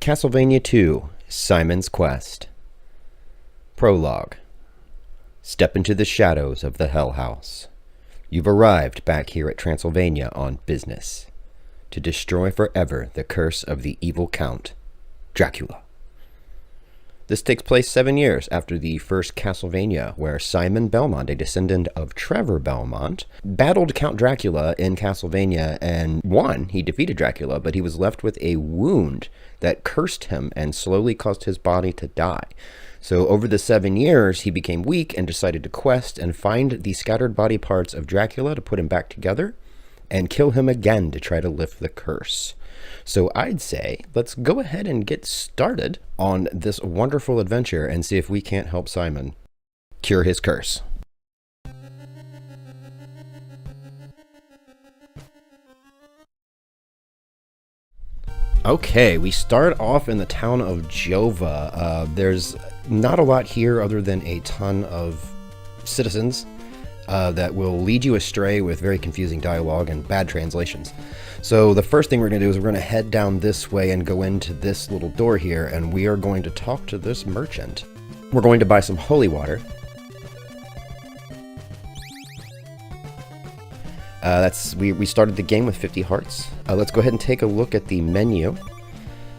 Castlevania 2, Simon's Quest. Prologue. Step into the shadows of the Hell House. You've arrived back here at Transylvania on business. To destroy forever the curse of the evil Count, Dracula. This takes place 7 years after the first Castlevania, where Simon Belmont, a descendant of Trevor Belmont, battled Count Dracula in Castlevania and won. He defeated Dracula, but he was left with a wound that cursed him and slowly caused his body to die. So over the 7 years, he became weak and decided to quest and find the scattered body parts of Dracula to put him back together and kill him again to try to lift the curse. So I'd say let's go ahead and get started on this wonderful adventure and see if we can't help Simon cure his curse. Okay, we start off in the town of Jova. There's not a lot here other than a ton of citizens that will lead you astray with very confusing dialogue and bad translations. So the first thing we're going to do is we're going to head down this way and go into this little door here, and we are going to talk to this merchant. We're going to buy some holy water. We started the game with 50 hearts. Let's go ahead and take a look at the menu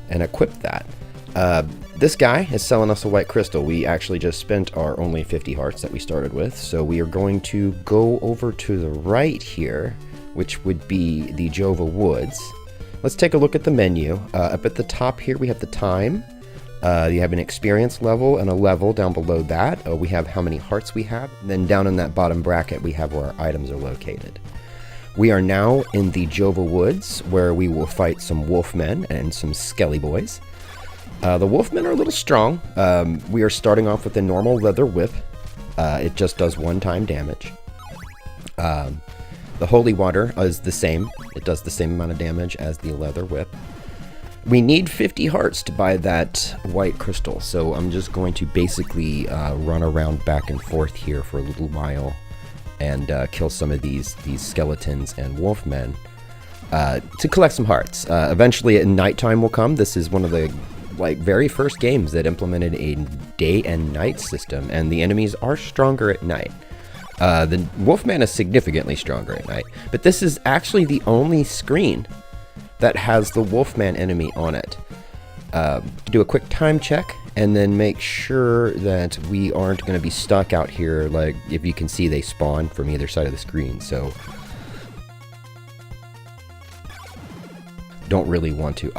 and equip that. This guy is selling us a white crystal. We actually just spent our only 50 hearts that we started with, so we are going to go over to the right here, which would be the Jova Woods. Let's take a look at the menu. Up at the top here we have the time. You have an experience level and a level down below that. We have how many hearts we have. And then down in that bottom bracket we have where our items are located. We are now in the Jova Woods, where we will fight some wolfmen and some skelly boys. The wolfmen are a little strong. We are starting off with the normal leather whip. It just does one-time damage. The holy water is the same. It does the same amount of damage as the leather whip. We need 50 hearts to buy that white crystal, so I'm just going to basically run around back and forth here for a little while and kill some of these skeletons and wolfmen to collect some hearts. Eventually, nighttime will come. This is one of the very first games that implemented a day and night system, and the enemies are stronger at night. The wolfman is significantly stronger at night, but this is actually the only screen that has the wolfman enemy on it. Do a quick time check and then make sure that we aren't going to be stuck out here. Like, if you can see, they spawn from either side of the screen, so don't really want to.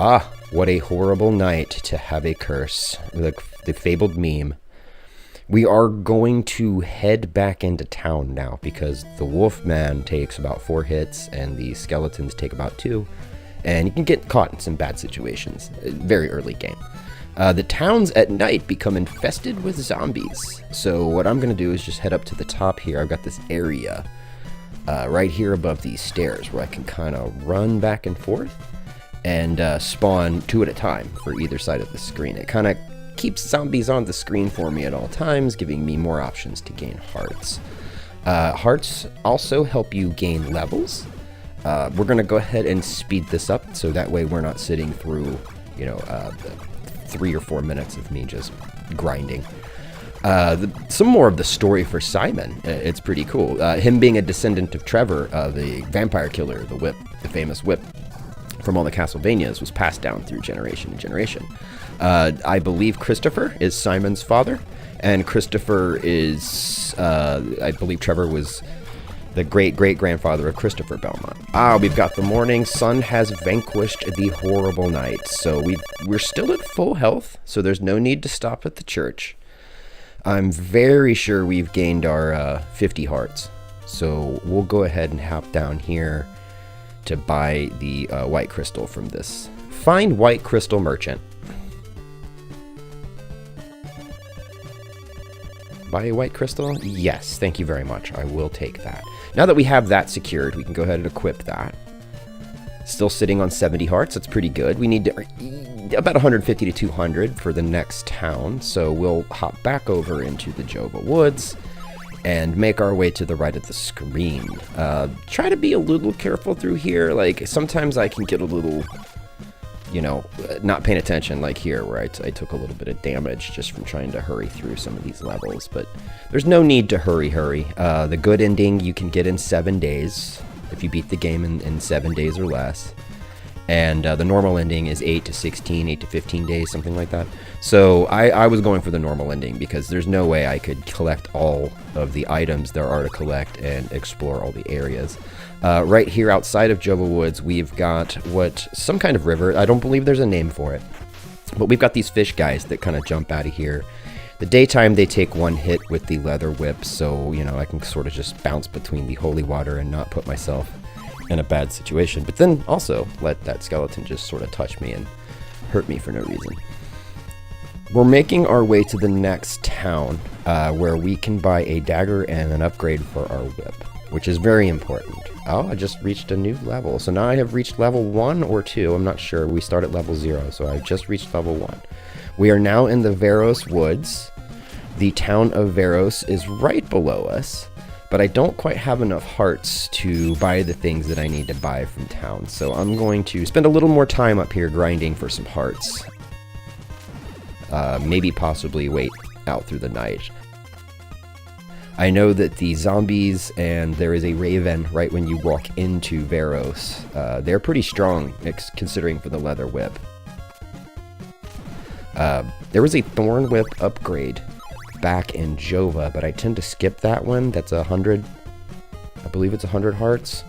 What a horrible night to have a curse. The fabled meme. We are going to head back into town now because the wolfman takes about 4 hits and the skeletons take about 2. And you can get caught in some bad situations. Very early game. The towns at night become infested with zombies. So what I'm going to do is just head up to the top here. I've got this area right here above these stairs where I can kind of run back and forth and spawn 2 at a time for either side of the screen. It kind of keeps zombies on the screen for me at all times, giving me more options to gain hearts. Hearts also help you gain levels. We're going to go ahead and speed this up so that way we're not sitting through, the 3 or 4 minutes of me just grinding. Some more of the story for Simon. It's pretty cool. Him being a descendant of Trevor, the vampire killer, the whip, the famous whip from all the Castlevanias, was passed down through generation to generation. I believe Christopher is Simon's father, and Christopher is, I believe Trevor was the great-great-grandfather of Christopher Belmont. We've got the morning. Sun has vanquished the horrible night. So we're still at full health, so there's no need to stop at the church. I'm very sure we've gained our 50 hearts. So we'll go ahead and hop down here to buy the white crystal from this fine white crystal merchant. Buy a white crystal? Yes, thank you very much. I will take that. Now that we have that secured, we can go ahead and equip that. Still sitting on 70 hearts. That's pretty good. We need about 150 to 200 for the next town. So we'll hop back over into the Jova Woods and make our way to the right of the screen. Try to be a little careful through here. Like, sometimes I can get a little, you know, not paying attention, like here, where I took a little bit of damage just from trying to hurry through some of these levels, but there's no need to hurry. The good ending you can get in 7 days, if you beat the game in 7 days or less, and the normal ending is 8 to 16, 8 to 15 days, something like that. So I was going for the normal ending, because there's no way I could collect all of the items there are to collect and explore all the areas. Right here outside of Jova Woods, we've got some kind of river. I don't believe there's a name for it, but we've got these fish guys that kind of jump out of here. The daytime, they take 1 hit with the leather whip, so, you know, I can sort of just bounce between the holy water and not put myself in a bad situation, but then also let that skeleton just sort of touch me and hurt me for no reason. We're making our way to the next town, where we can buy a dagger and an upgrade for our whip, which is very important. Oh, I just reached a new level. So now I have reached level 1 or 2. I'm not sure. We start at level 0, so I've just reached level 1. We are now in the Veros Woods. The town of Veros is right below us, but I don't quite have enough hearts to buy the things that I need to buy from town. So I'm going to spend a little more time up here grinding for some hearts. Maybe possibly wait out through the night. I know that the zombies, and there is a raven right when you walk into Veros. They're pretty strong, considering for the leather whip. There was a thorn whip upgrade back in Jova, but I tend to skip that one. That's 100. I believe it's 100 hearts.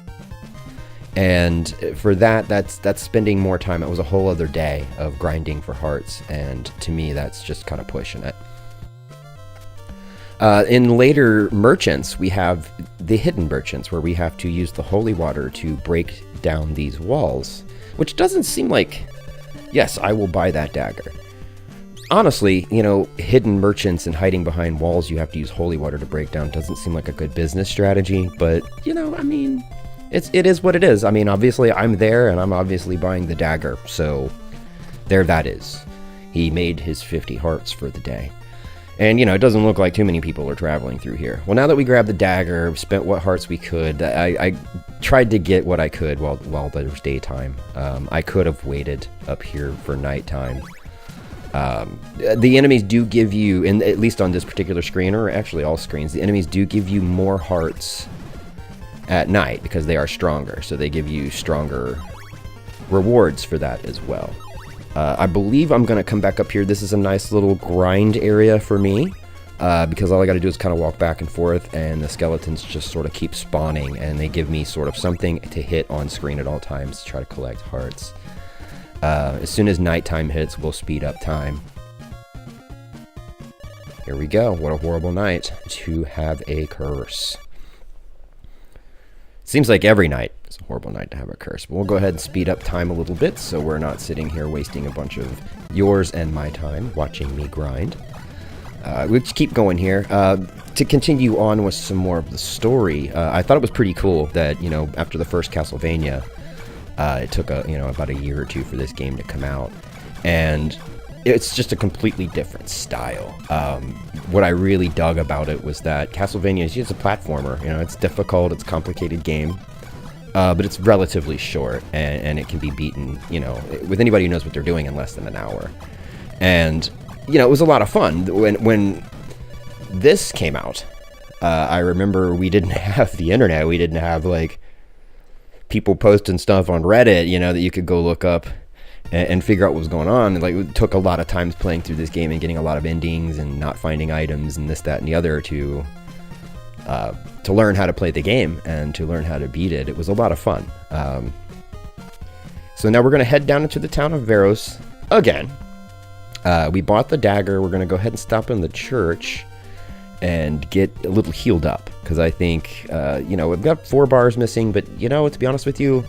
And for that's spending more time. It was a whole other day of grinding for hearts, and to me, that's just kind of pushing it. In later merchants, we have the hidden merchants, where we have to use the holy water to break down these walls, which doesn't seem like, yes, I will buy that dagger. Honestly, you know, hidden merchants and hiding behind walls you have to use holy water to break down doesn't seem like a good business strategy, but, you know, I mean, it is what it is. I mean, obviously, I'm there, and I'm obviously buying the dagger, so there that is. He made his 50 hearts for the day. And, you know, it doesn't look like too many people are traveling through here. Well, now that we grabbed the dagger, spent what hearts we could, I tried to get what I could while there was daytime. I could have waited up here for nighttime. The enemies do give you, at least on this particular screen, or actually all screens, the enemies do give you more hearts at night because they are stronger. So they give you stronger rewards for that as well. I believe I'm going to come back up here. This is a nice little grind area for me, because all I got to do is kind of walk back and forth, and the skeletons just sort of keep spawning, and they give me sort of something to hit on screen at all times to try to collect hearts. As soon as nighttime hits, we'll speed up time. Here we go. What a horrible night to have a curse. Seems like every night is a horrible night to have a curse. But we'll go ahead and speed up time a little bit, so we're not sitting here wasting a bunch of yours and my time watching me grind. We'll just keep going here. To continue on with some more of the story, I thought it was pretty cool that, you know, after the first Castlevania, it took about a year or two for this game to come out, and it's just a completely different style. What I really dug about it was that Castlevania is just a platformer. You know, it's difficult, it's a complicated game, but it's relatively short, and it can be beaten, you know, with anybody who knows what they're doing in less than an hour. And, you know, it was a lot of fun. When this came out, I remember we didn't have the internet. We didn't have, like, people posting stuff on Reddit, you know, that you could go look up and figure out what was going on. Like, it took a lot of times playing through this game and getting a lot of endings and not finding items and this, that, and the other to learn how to play the game and to learn how to beat it. It was a lot of fun. So now we're going to head down into the town of Veros again. We bought the dagger. We're going to go ahead and stop in the church and get a little healed up, because I think, you know, we've got 4 bars missing, but, you know, to be honest with you,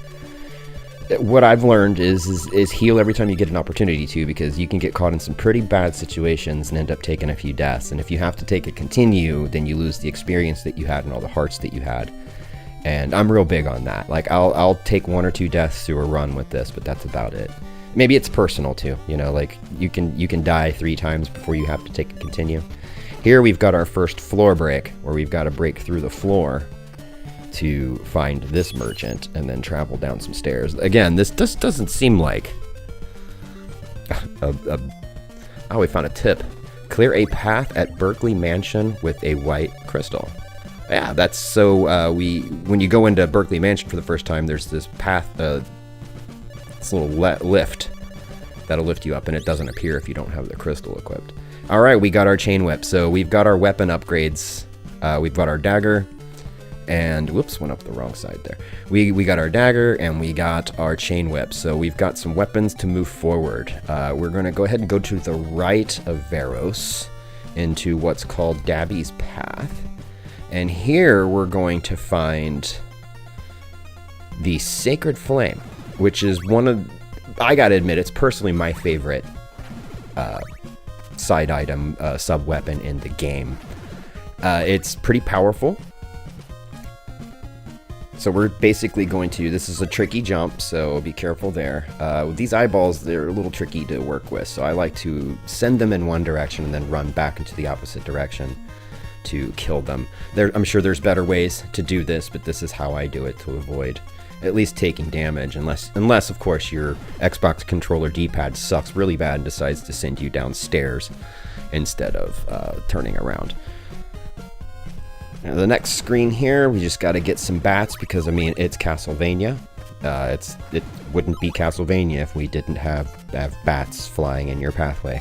what I've learned is heal every time you get an opportunity to, because you can get caught in some pretty bad situations and end up taking a few deaths, and if you have to take a continue, then you lose the experience that you had and all the hearts that you had, and I'm real big on that. Like, I'll take 1 or 2 deaths through a run with this, but that's about it. Maybe it's personal too, you know, like, you can die 3 times before you have to take a continue. Here we've got our first floor break, where we've got to break through the floor to find this merchant and then travel down some stairs. Again, this just doesn't seem like oh, we found a tip. Clear a path at Berkeley Mansion with a white crystal. Yeah, that's so when you go into Berkeley Mansion for the first time, there's this path, this little lift that'll lift you up, and it doesn't appear if you don't have the crystal equipped. All right, we got our chain whip. So we've got our weapon upgrades. We've got our dagger, and whoops, went up the wrong side there. We got our dagger, and we got our chain whip. So we've got some weapons to move forward. We're going to go ahead and go to the right of Varos into what's called Dabby's Path. And here we're going to find the Sacred Flame, which is one of, I gotta admit, it's personally my favorite side item, sub-weapon in the game. It's pretty powerful. So we're basically going to, this is a tricky jump, so be careful there. These eyeballs, they're a little tricky to work with, so I like to send them in one direction and then run back into the opposite direction to kill them. I'm sure there's better ways to do this, but this is how I do it to avoid at least taking damage, unless of course your Xbox controller D-pad sucks really bad and decides to send you downstairs instead of turning around. Now the next screen here, we just got to get some bats because, I mean, it's Castlevania. It wouldn't be Castlevania if we didn't have bats flying in your pathway.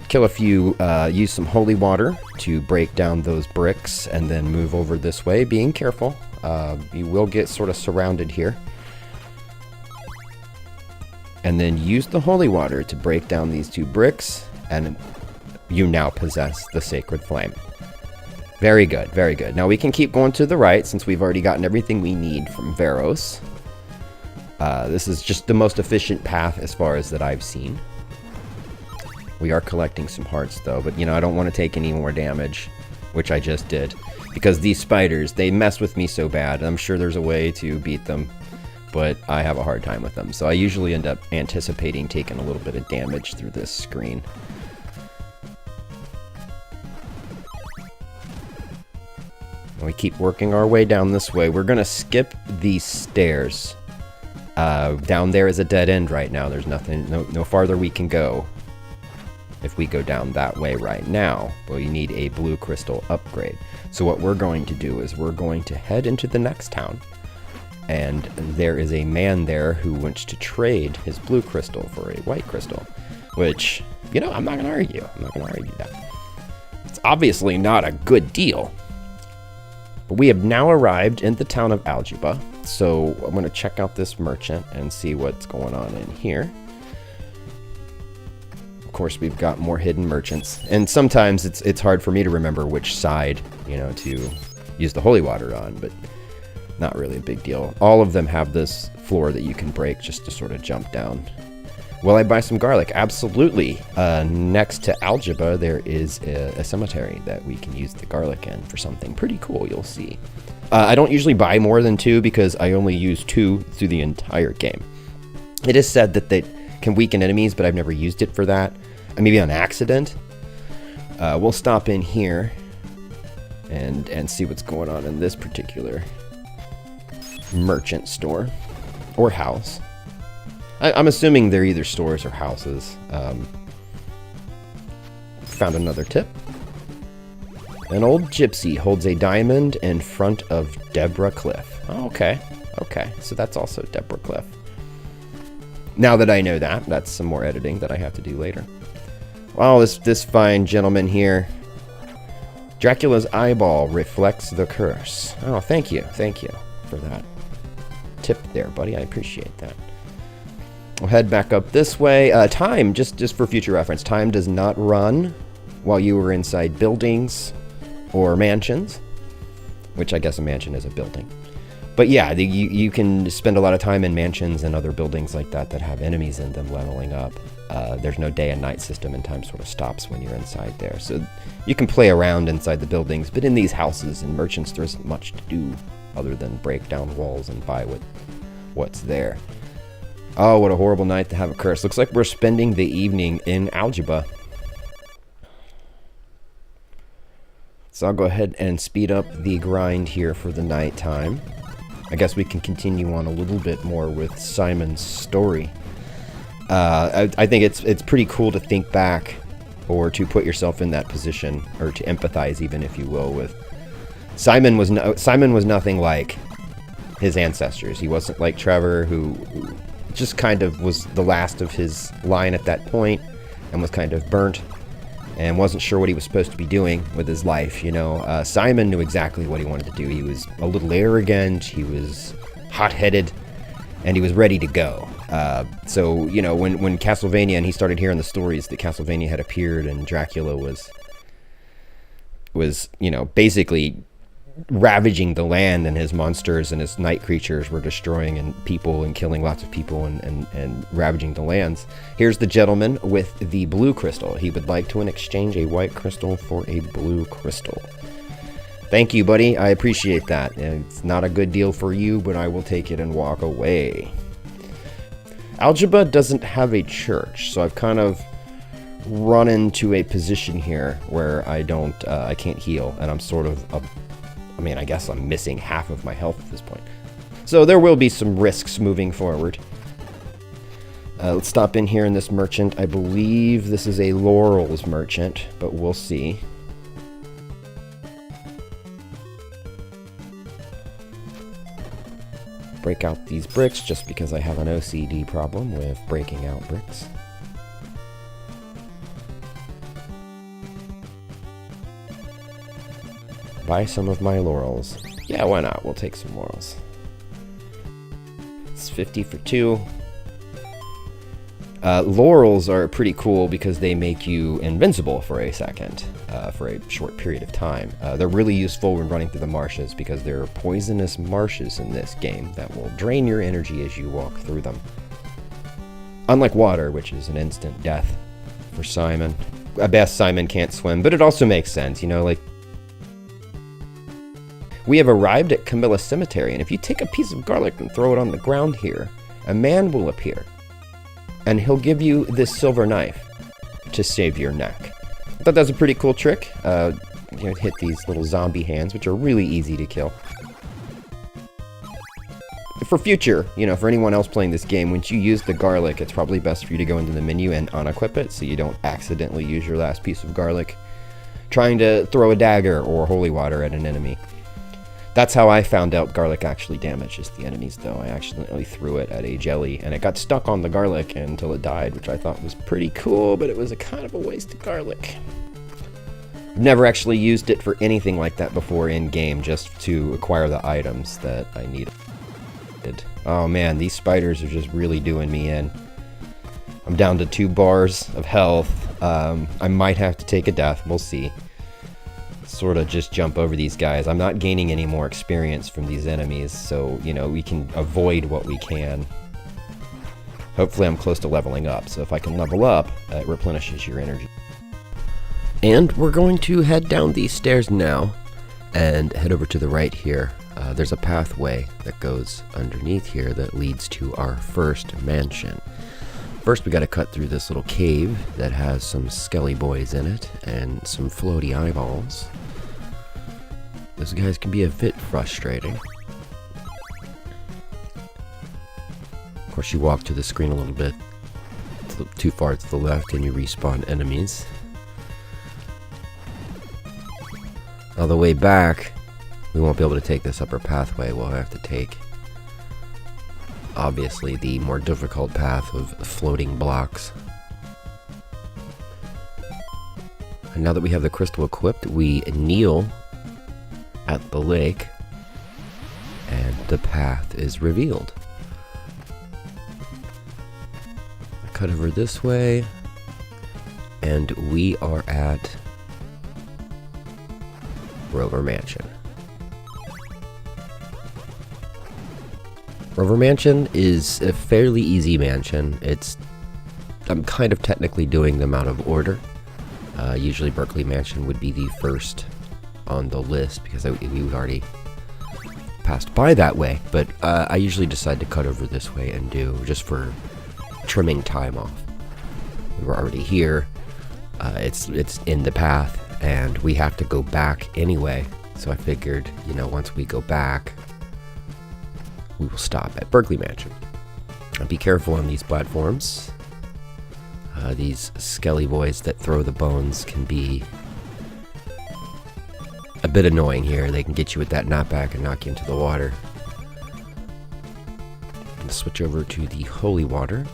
Kill a few, use some holy water to break down those bricks, and then move over this way, being careful. You will get sort of surrounded here. And then use the holy water to break down these two bricks, and you now possess the Sacred Flame. Very good, very good. Now we can keep going to the right since we've already gotten everything we need from Varos. This is just the most efficient path as far as that I've seen. We are collecting some hearts though, but you know, I don't want to take any more damage, which I just did. Because these spiders, they mess with me so bad. I'm sure there's a way to beat them, but I have a hard time with them. So I usually end up anticipating taking a little bit of damage through this screen. And we keep working our way down this way. We're gonna skip these stairs. Down there is a dead end right now. There's nothing, no farther we can go if we go down that way right now. But we need a blue crystal upgrade. So what we're going to do is we're going to head into the next town, and there is a man there who wants to trade his blue crystal for a white crystal, which, you know, I'm not gonna argue. I'm not gonna argue that. It's obviously not a good deal. But we have now arrived in the town of Algebra, so I'm going to check out this merchant and see what's going on in here. Of course, we've got more hidden merchants, and sometimes it's hard for me to remember which side, you know, to use the holy water on, but not really a big deal. All of them have this floor that you can break just to sort of jump down. Will I buy some garlic? Absolutely. Next to Algebra, there is a cemetery that we can use the garlic in for something pretty cool, you'll see. I don't usually buy more than 2 because I only use 2 through the entire game. It is said that they can weaken enemies, but I've never used it for that. Maybe on accident. We'll stop in here and see what's going on in this particular merchant store or house. I'm assuming they're either stores or houses. Found another tip. An old gypsy holds a diamond in front of Deborah Cliff. Oh, okay. Okay, so that's also Deborah Cliff. Now that I know that, that's some more editing that I have to do later. Wow, this fine gentleman here. Dracula's eyeball reflects the curse. Oh, thank you for that tip there, buddy. I appreciate that. We'll head back up this way. Time, just for future reference, time does not run while you are inside buildings or mansions, which I guess a mansion is a building. But yeah, you can spend a lot of time in mansions and other buildings like that have enemies in them leveling up. There's no day and night system, and time sort of stops when you're inside there. So you can play around inside the buildings, but in these houses and merchants, there isn't much to do other than break down walls and buy what's there. Oh, what a horrible night to have a curse. Looks like we're spending the evening in Algebra. So I'll go ahead and speed up the grind here for the nighttime. I guess we can continue on a little bit more with Simon's story. I think it's pretty cool to think back, or to put yourself in that position, or to empathize, even, if you will, with Simon was nothing like his ancestors. He wasn't like Trevor, who just kind of was the last of his line at that point, and was kind of burnt, and wasn't sure what he was supposed to be doing with his life, you know. Simon knew exactly what he wanted to do. He was a little arrogant, he was hot-headed, and he was ready to go. So, you know, when Castlevania, and he started hearing the stories that Castlevania had appeared, and Dracula was, you know, basically ravaging the land, and his monsters and his night creatures were destroying and people and killing lots of people and ravaging the lands. Here's the gentleman with the blue crystal. He would like to exchange a white crystal for a blue crystal. Thank you, buddy. I appreciate that. It's not a good deal for you, but I will take it and walk away. Algebra doesn't have a church, so I've kind of run into a position here where I can't heal, and I'm sort of I guess I'm missing half of my health at this point. So there will be some risks moving forward. Let's stop in here in this merchant. I believe this is a Laurel's merchant, but we'll see. Break out these bricks just because I have an OCD problem with breaking out bricks. Buy some of my laurels. Yeah, why not? We'll take some laurels. It's 50 for 2. Laurels are pretty cool because they make you invincible for a second, for a short period of time. They're really useful when running through the marshes because there are poisonous marshes in this game that will drain your energy as you walk through them. Unlike water, which is an instant death for Simon. I guess Simon can't swim, but it also makes sense, you know, like, we have arrived at Camilla Cemetery, and if you take a piece of garlic and throw it on the ground here, a man will appear, and he'll give you this silver knife to save your neck. I thought that was a pretty cool trick. You hit these little zombie hands, which are really easy to kill. For future, you know, for anyone else playing this game, once you use the garlic, it's probably best for you to go into the menu and unequip it so you don't accidentally use your last piece of garlic trying to throw a dagger or holy water at an enemy. That's how I found out garlic actually damages the enemies, though. I accidentally threw it at a jelly, and it got stuck on the garlic until it died, which I thought was pretty cool, but it was a kind of a waste of garlic. I've never actually used it for anything like that before in-game, just to acquire the items that I needed. Oh man, these spiders are just really doing me in. I'm down to 2 bars of health. I might have to take a death, we'll see. Sort of just jump over these guys. I'm not gaining any more experience from these enemies, so, you know, we can avoid what we can. Hopefully I'm close to leveling up, so if I can level up, it replenishes your energy. And we're going to head down these stairs now, and head over to the right here. There's a pathway that goes underneath here that leads to our first mansion. First we gotta cut through this little cave that has some skelly boys in it, and some floaty eyeballs. Those guys can be a bit frustrating. Of course, you walk to the screen a little bit too far to the left and you respawn enemies. On the way back, we won't be able to take this upper pathway. We'll have to take, obviously, the more difficult path of floating blocks. And now that we have the crystal equipped, we kneel at the lake, and the path is revealed. Cut over this way, and we are at Rover Mansion. Rover Mansion is a fairly easy mansion. I'm kind of technically doing them out of order. Usually Berkeley Mansion would be the first on the list because we already passed by that way, but I usually decide to cut over this way and do just for trimming time off. We were already here. It's in the path, and we have to go back anyway. So I figured, you know, once we go back, we will stop at Berkeley Mansion. And be careful on these platforms. These skelly boys that throw the bones can be a bit annoying here. They can get you with that knockback and knock you into the water. I'm going to switch over to the holy water.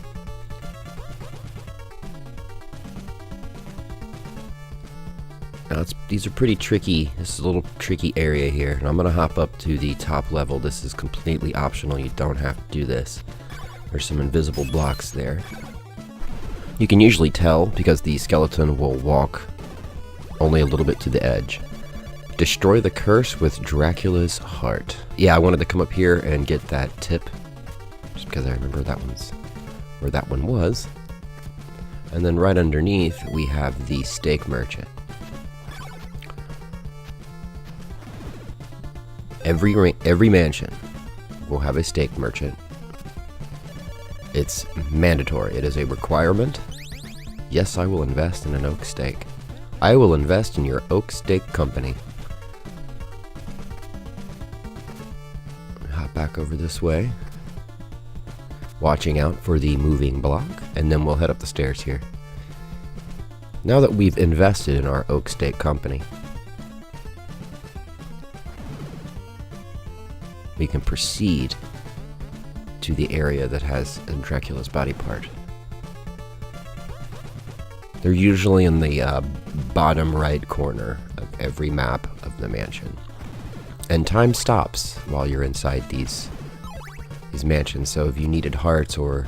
Now these are pretty tricky. This is a little tricky area here, and I'm going to hop up to the top level. This is completely optional. You don't have to do this. There's some invisible blocks there. You can usually tell because the skeleton will walk only a little bit to the edge. Destroy the curse with Dracula's heart. Yeah, I wanted to come up here and get that tip just because I remember that one's where that one was. And then right underneath we have the steak merchant. Every mansion will have a steak merchant. It's mandatory. It is a requirement. Yes, I will invest in an oak steak. I will invest in your oak steak company. Hop back over this way. Watching out for the moving block, and then we'll head up the stairs here. Now that we've invested in our oak steak company, we can proceed to the area that has Dracula's body part. They're usually in the bottom right corner of every map of the mansion. And time stops while you're inside these mansions, so if you needed hearts or,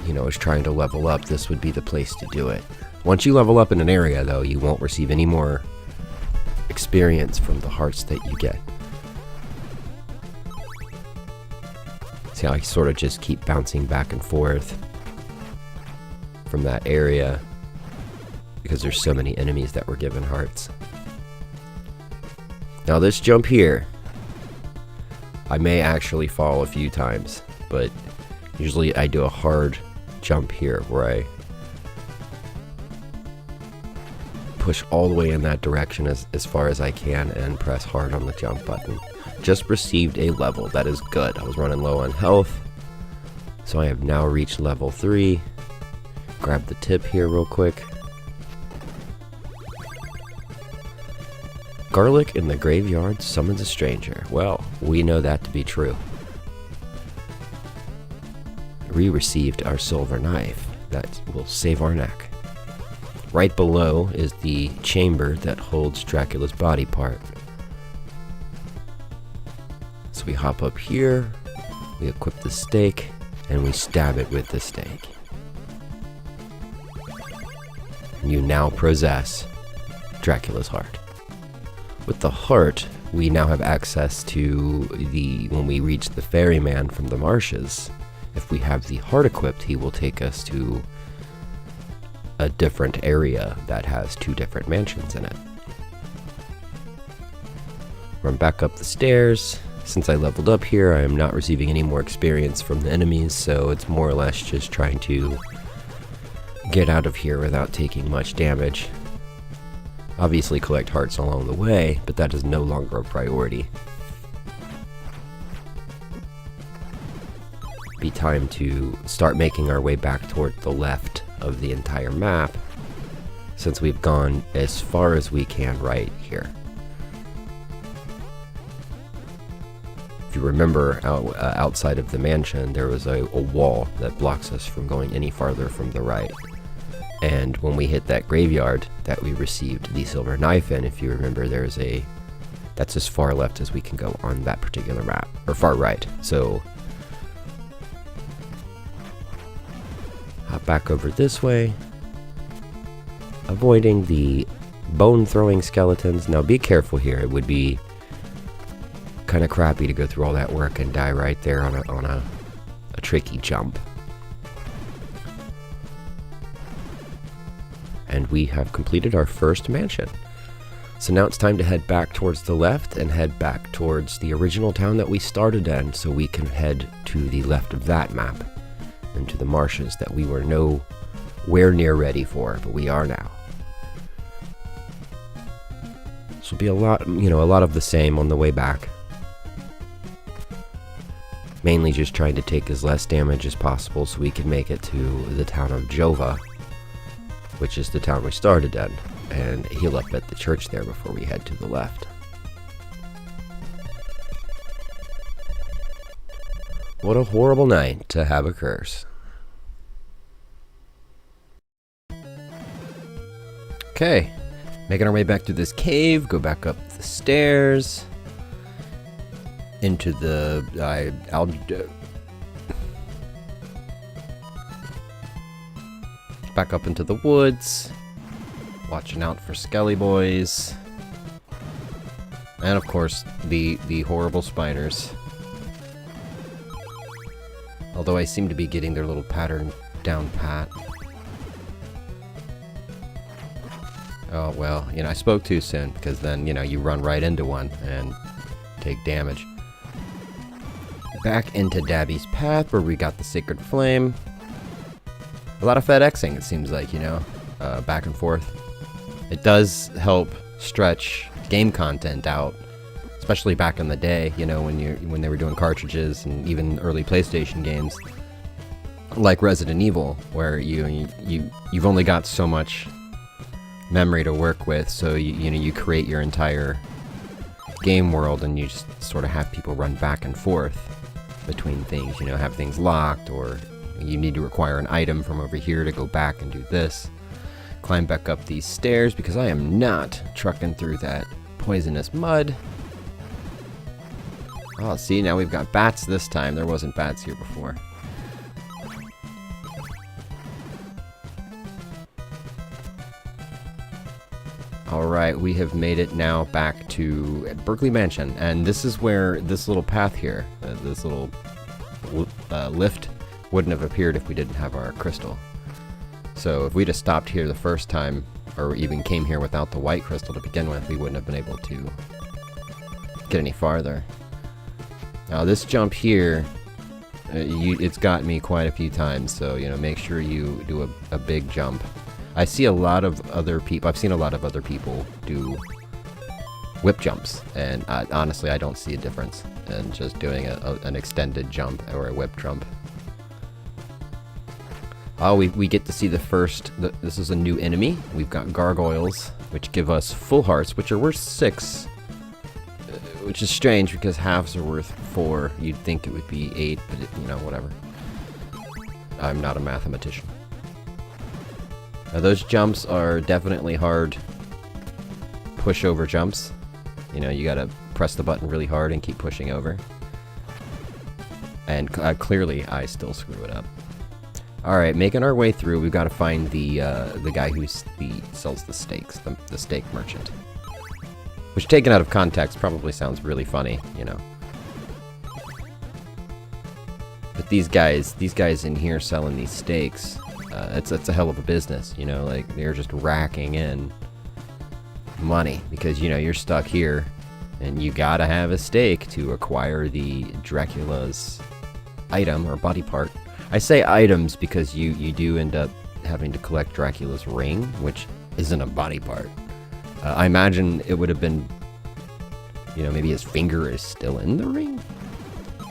you know, is trying to level up, this would be the place to do it. Once you level up in an area, though, you won't receive any more experience from the hearts that you get. See how I sort of just keep bouncing back and forth from that area because there's so many enemies that were given hearts. Now this jump here, I may actually fall a few times, but usually I do a hard jump here where I push all the way in that direction as far as I can and press hard on the jump button. Just received a level. That is good. I was running low on health, so I have now reached level 3. Grab the tip here real quick. Garlic in the graveyard summons a stranger. Well, we know that to be true. We received our silver knife. That will save our neck. Right below is the chamber that holds Dracula's body part. So we hop up here, we equip the stake, and we stab it with the stake. And you now possess Dracula's heart. With the heart, we now have access to when we reach the ferryman from the marshes, if we have the heart equipped, he will take us to a different area that has 2 different mansions in it. Run back up the stairs. Since I leveled up here, I am not receiving any more experience from the enemies, so it's more or less just trying to get out of here without taking much damage. Obviously collect hearts along the way, but that is no longer a priority. Be time to start making our way back toward the left of the entire map, since we've gone as far as we can right here. If you remember, outside of the mansion, there was a wall that blocks us from going any farther from the right. And when we hit that graveyard that we received the silver knife in, if you remember, that's as far left as we can go on that particular map, or far right. So hop back over this way, avoiding the bone-throwing skeletons. Now be careful here. It would be kind of crappy to go through all that work and die right there on a tricky jump. And we have completed our first mansion. So now it's time to head back towards the left and head back towards the original town that we started in, so we can head to the left of that map into the marshes that we were nowhere near ready for, but we are now. will be a lot, you know, a lot of the same on the way back. Mainly just trying to take as less damage as possible so we can make it to the town of Jova, which is the town we started at, and heal up at the church there before we head to the left. What a horrible night to have a curse. Okay, making our way back to this cave, go back up the stairs, into the, back up into the woods, watching out for skelly boys, and of course, the horrible spiders. Although I seem to be getting their little pattern down pat. Oh, well, you know, I spoke too soon, because then, you know, you run right into one and take damage. Back into Dabby's path, where we got the Sacred Flame. A lot of FedExing, it seems like, you know, back and forth. It does help stretch game content out, especially back in the day, you know, when they were doing cartridges and even early PlayStation games, like Resident Evil, where you've only got so much memory to work with, so you know, you create your entire game world and you just sort of have people run back and forth between things, you know, have things locked, or you need to acquire an item from over here to go back and do this. Climb back up these stairs because I am not trucking through that poisonous mud. Oh, see, now we've got bats this time. There wasn't bats here before. Alright, we have made it now back to Berkeley Mansion, and this is where this little path here, this little lift, wouldn't have appeared if we didn't have our crystal. So if we just stopped here the first time, or even came here without the white crystal to begin with, we wouldn't have been able to get any farther. Now this jump here, it's got me quite a few times, so, you know, make sure you do a big jump. I see a lot of other people, I've seen a lot of other people do whip jumps, and honestly I don't see a difference in just doing an extended jump or a whip jump. Oh, we get to see the first, this is a new enemy. We've got gargoyles, which give us full hearts, which are worth 6, which is strange because halves are worth 4. You'd think it would be 8, but you know, whatever. I'm not a mathematician. Now those jumps are definitely hard push-over jumps. You know, you gotta press the button really hard and keep pushing over. And clearly, I still screw it up. Alright, making our way through, we've got to find the guy who sells the steaks, the steak merchant. Which, taken out of context, probably sounds really funny, you know. But these guys in here selling these steaks, it's a hell of a business, you know, like, they're just racking in money, because, you know, you're stuck here, and you gotta have a steak to acquire the Dracula's item, or body part. I say items because you do end up having to collect Dracula's ring, which isn't a body part. I imagine it would have been, you know, maybe his finger is still in the ring?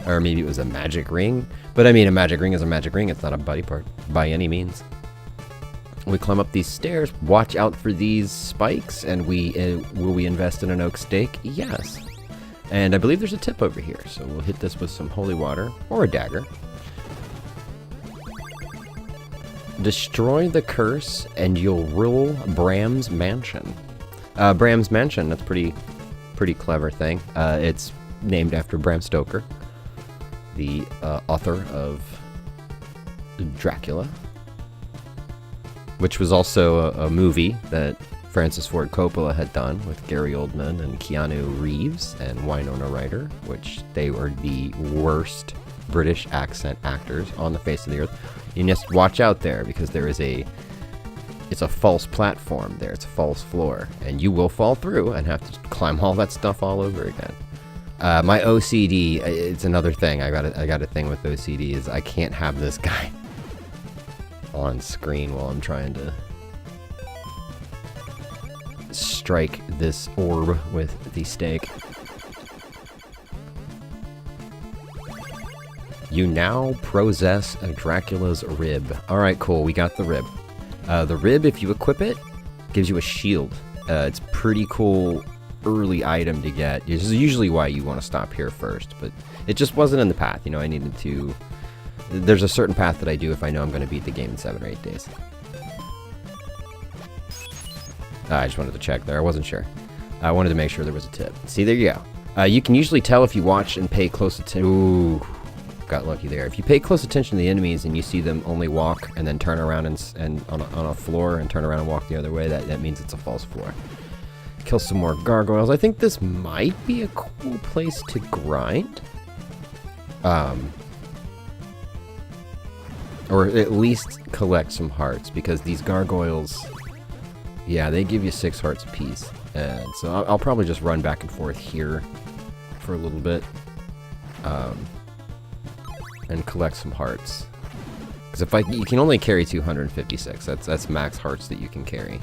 Or maybe it was a magic ring. But I mean, a magic ring is a magic ring. It's not a body part by any means. We climb up these stairs. Watch out for these spikes. And will we invest in an oak stake? Yes. And I believe there's a tip over here. So we'll hit this with some holy water or a dagger. Destroy the curse and you'll rule Bram's Mansion. Bram's Mansion, that's pretty clever thing. It's named after Bram Stoker, the author of Dracula, which was also a movie that Francis Ford Coppola had done with Gary Oldman and Keanu Reeves and Winona Ryder, which they were the worst British accent actors on the face of the earth. You just watch out there, because there is it's a false platform there. It's a false floor, and you will fall through and have to climb all that stuff all over again. My OCD, it's another thing. I got a thing with OCD is I can't have this guy on screen while I'm trying to strike this orb with the stake. You now possess a Dracula's rib. Alright, cool, we got the rib. The rib, if you equip it, gives you a shield. It's pretty cool early item to get. This is usually why you want to stop here first, but it just wasn't in the path. You know, I needed to... There's a certain path that I do if I know I'm going to beat the game in 7 or 8 days. I just wanted to check there. I wasn't sure. I wanted to make sure there was a tip. See, there you go. You can usually tell if you watch and pay close attention. Ooh, got lucky there. If you pay close attention to the enemies and you see them only walk and then turn around and on a floor and turn around and walk the other way, that means it's a false floor. Kill some more gargoyles. I think this might be a cool place to grind. Or at least collect some hearts, because these gargoyles, yeah, they give you 6 hearts apiece. And so I'll probably just run back and forth here for a little bit. And collect some hearts. Because you can only carry 256. That's max hearts that you can carry.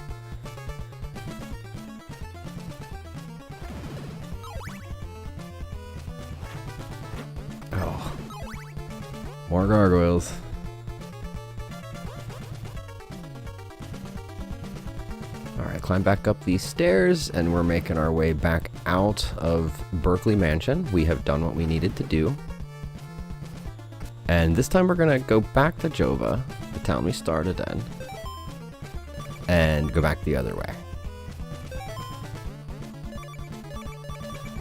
Oh. More gargoyles. Alright, climb back up these stairs, and we're making our way back out of Berkeley Mansion. We have done what we needed to do. And this time we're going to go back to Jova, the town we started in, and go back the other way.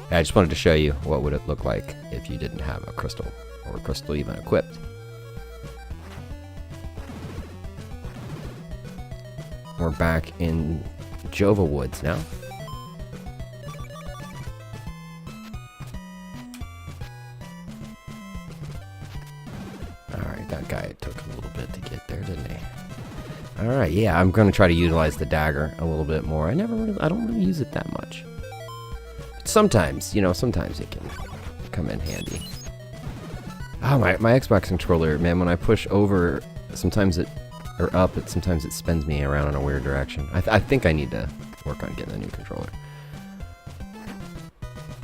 I just wanted to show you what would it look like if you didn't have a crystal, or a crystal even equipped. We're back in Jova Woods now. Alright, that guy took a little bit to get there, didn't he? Alright, yeah, I'm going to try to utilize the dagger a little bit more. I don't really use it that much. But sometimes, you know, sometimes it can come in handy. Oh, my Xbox controller, man, when I push over, sometimes sometimes it spins me around in a weird direction. I think I need to work on getting a new controller.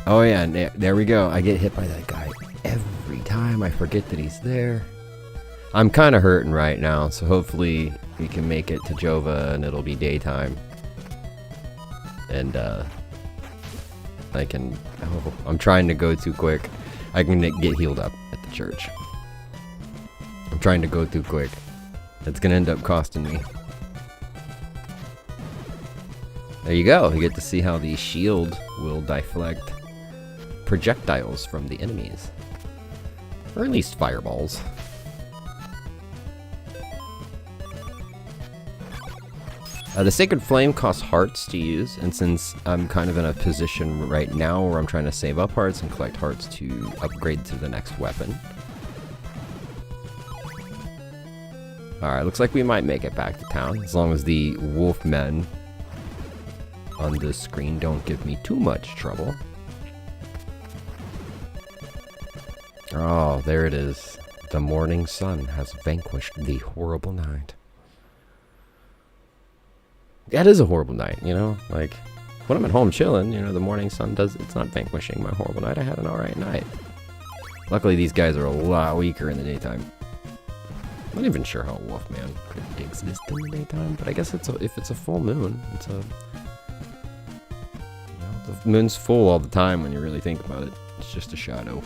Oh yeah, and there we go. I get hit by that guy every time. I forget that he's there. I'm kind of hurting right now, so hopefully we can make it to Jova and it'll be daytime. And I can... Oh, I'm trying to go too quick. I can get healed up at the church. I'm trying to go too quick. It's gonna end up costing me. There you go. You get to see how the shield will deflect projectiles from the enemies. Or at least fireballs. The Sacred Flame costs hearts to use, and since I'm kind of in a position right now where I'm trying to save up hearts and collect hearts to upgrade to the next weapon. Alright, looks like we might make it back to town, as long as the wolfmen on the screen don't give me too much trouble. Oh, there it is. The morning sun has vanquished the horrible night. That is a horrible night, you know? Like, when I'm at home chilling, you know, the morning sun it's not vanquishing my horrible night. I had an alright night. Luckily, these guys are a lot weaker in the daytime. I'm not even sure how a Wolfman could exist in the daytime, but I guess if it's a full moon, it's a... You know, the moon's full all the time when you really think about it. It's just a shadow.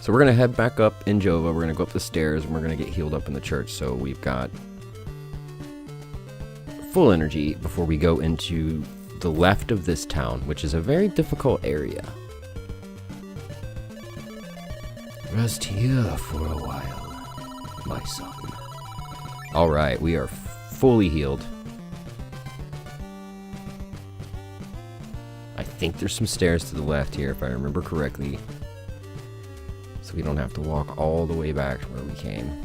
So we're going to head back up in Jova. We're going to go up the stairs, and we're going to get healed up in the church, so we've got full energy before we go into the left of this town, which is a very difficult area. Rest here for a while, my son. Alright, we are fully healed. I think there's some stairs to the left here, if I remember correctly. So we don't have to walk all the way back to where we came.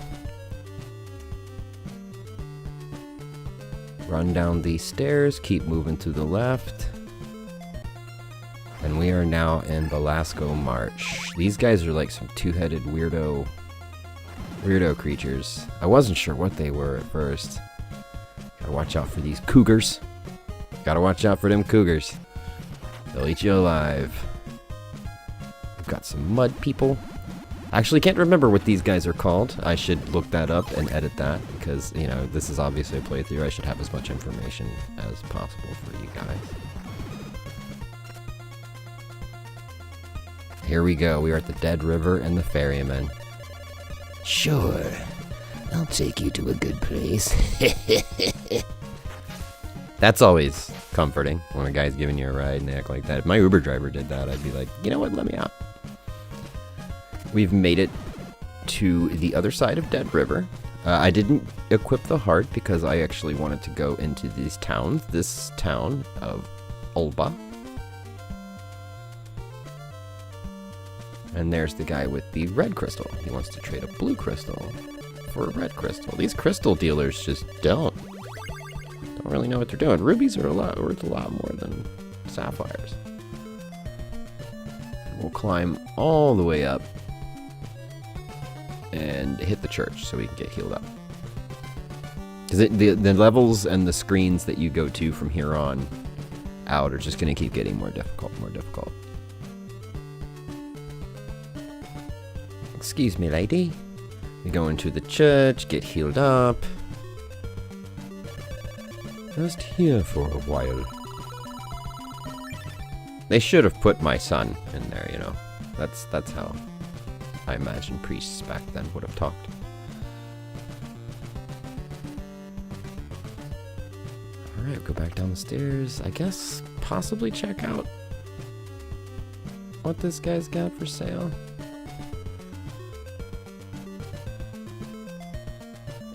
Run down these stairs, keep moving to the left. And we are now in Belasco March. These guys are like some two-headed weirdo creatures. I wasn't sure what they were at first. Gotta watch out for these cougars. Gotta watch out for them cougars. They'll eat you alive. We've got some mud people. I actually can't remember what these guys are called. I should look that up and edit that because, you know, this is obviously a playthrough. I should have as much information as possible for you guys. Here we go. We are at the Dead River and the Ferryman. Sure. I'll take you to a good place. That's always comforting when a guy's giving you a ride and they act like that. If my Uber driver did that, I'd be like, you know what, let me out. We've made it to the other side of Dead River. I didn't equip the heart because I actually wanted to go into these towns. This town of Ulba. And there's the guy with the red crystal. He wants to trade a blue crystal for a red crystal. These crystal dealers just don't really know what they're doing. Rubies are worth a lot more than sapphires. We'll climb all the way up and hit the church so we can get healed up. Because the levels and the screens that you go to from here on out are just going to keep getting more difficult. Excuse me, lady. We go into the church, get healed up. Just here for a while. They should have put my son in there, you know. That's how I imagine priests back then would have talked. Alright, go back down the stairs. I guess possibly check out what this guy's got for sale.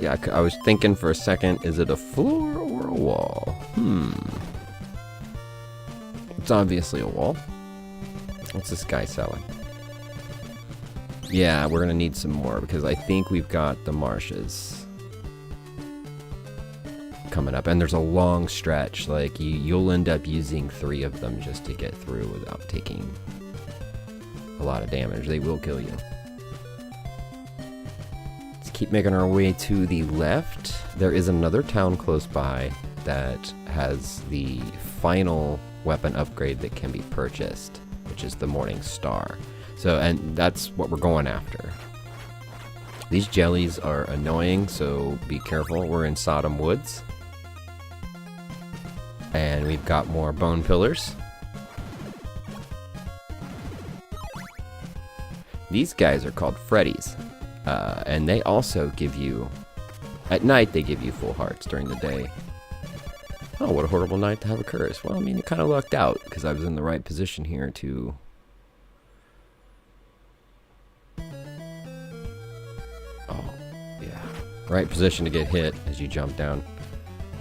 Yeah, I was thinking for a second, is it a floor or a wall? It's obviously a wall. What's this guy selling? Yeah, we're gonna need some more because I think we've got the marshes coming up. And there's a long stretch. Like, you'll end up using 3 of them just to get through without taking a lot of damage. They will kill you. Keep making our way to the left. There is another town close by that has the final weapon upgrade that can be purchased, which is the Morning Star. So, and that's what we're going after. These jellies are annoying, so be careful. We're in Sodom Woods. And we've got more bone pillars. These guys are called Freddies. And they also give you, at night they give you full hearts. During the day, oh, what a horrible night to have a curse. Well, I mean, you kind of lucked out because I was in the right position here to right position to get hit as you jump down.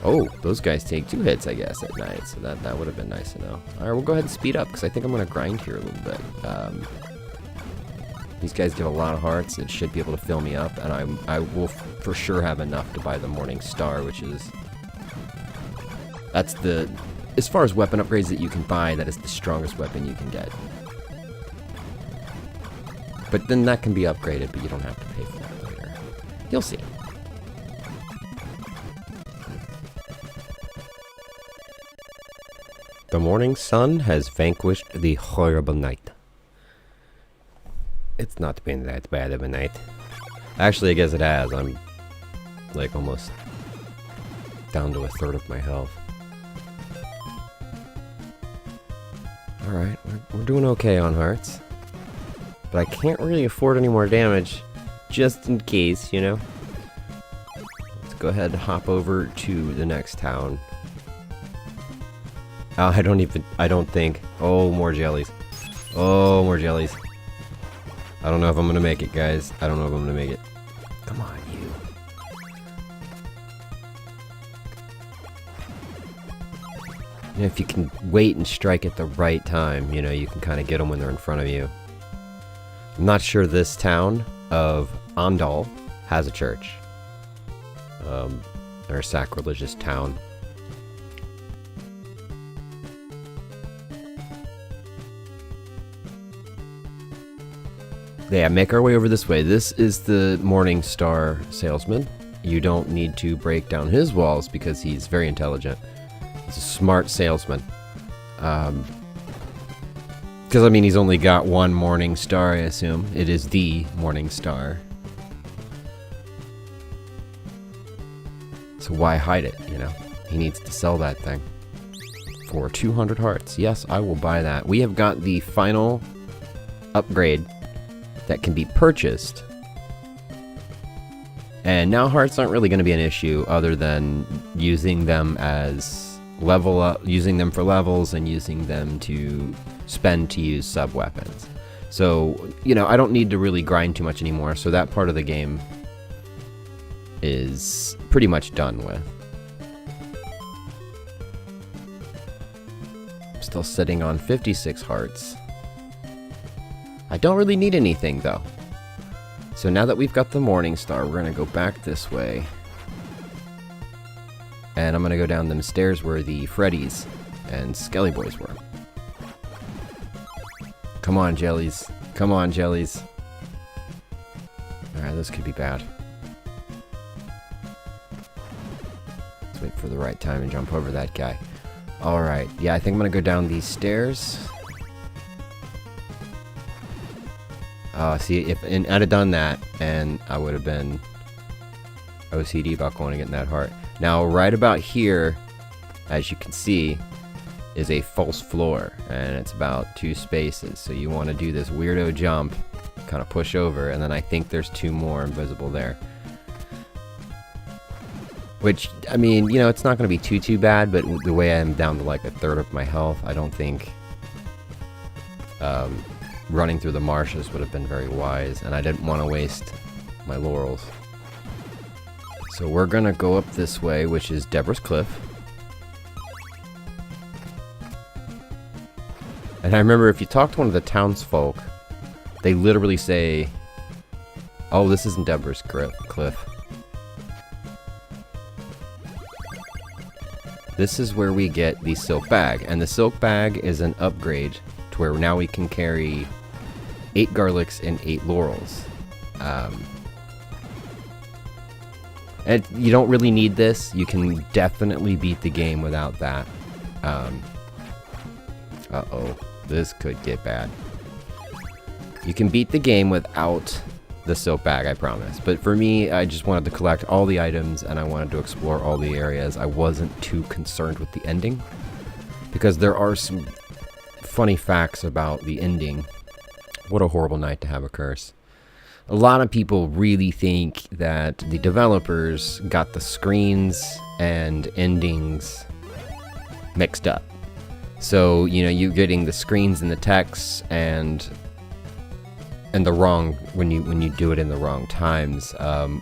Oh, those guys take 2 hits, I guess, at night, so that would have been nice to know. Alright, we'll go ahead and speed up because I think I'm going to grind here a little bit. These guys give a lot of hearts. It should be able to fill me up, and I will for sure have enough to buy the Morning Star, which is... That's the... As far as weapon upgrades that you can buy, that is the strongest weapon you can get. But then that can be upgraded, but you don't have to pay for that later. You'll see. The morning sun has vanquished the horrible night. It's not been that bad of a night. Actually, I guess it has. I'm like almost down to 1/3 of my health. Alright, we're doing okay on hearts. But I can't really afford any more damage, just in case, you know? Let's go ahead and hop over to the next town. I don't think. Oh, more jellies. Oh, more jellies. I don't know if I'm gonna make it, guys. I don't know if I'm gonna make it. Come on, you. And if you can wait and strike at the right time, you know, you can kind of get them when they're in front of you. I'm not sure this town of Andal has a church. They're a sacrilegious town. Yeah, make our way over this way. This is the Morning Star salesman. You don't need to break down his walls because he's very intelligent. He's a smart salesman. Because, I mean, he's only got one morning star, I assume. It is the morning star. So why hide it, you know? He needs to sell that thing. For 200 hearts. Yes, I will buy that. We have got the final upgrade that can be purchased. And now hearts aren't really going to be an issue other than using them as level up, using them for levels and using them to spend to use sub weapons. So, you know, I don't need to really grind too much anymore, so that part of the game is pretty much done with. I'm still sitting on 56 hearts. I don't really need anything though. So now that we've got the morning star, we're gonna go back this way. And I'm gonna go down them stairs where the Freddies and Skelly Boys were. Come on, jellies. Come on, jellies. Alright, this could be bad. Let's wait for the right time and jump over that guy. Alright, yeah, I think I'm gonna go down these stairs. See, if I'd have done that, and I would have been OCD about going and getting that heart. Now, right about here, as you can see, is a false floor, and it's about 2 spaces. So you want to do this weirdo jump, kind of push over, and then I think there's 2 more invisible there. Which, I mean, you know, it's not going to be too bad, but the way I'm down to like 1/3 of my health, I don't think running through the marshes would have been very wise, and I didn't want to waste my laurels. So we're going to go up this way, which is Deborah's Cliff. And I remember if you talk to one of the townsfolk, they literally say, oh, this isn't Deborah's Cliff. This is where we get the silk bag, and the silk bag is an upgrade to where now we can carry 8 garlics and 8 laurels. And you don't really need this. You can definitely beat the game without that. Uh-oh. This could get bad. You can beat the game without the silk bag, I promise. But for me, I just wanted to collect all the items and I wanted to explore all the areas. I wasn't too concerned with the ending, because there are some funny facts about the ending. What a horrible night to have a curse. A lot of people really think that the developers got the screens and endings mixed up. So, you know, you're getting the screens and the text and the wrong, when you do it in the wrong times.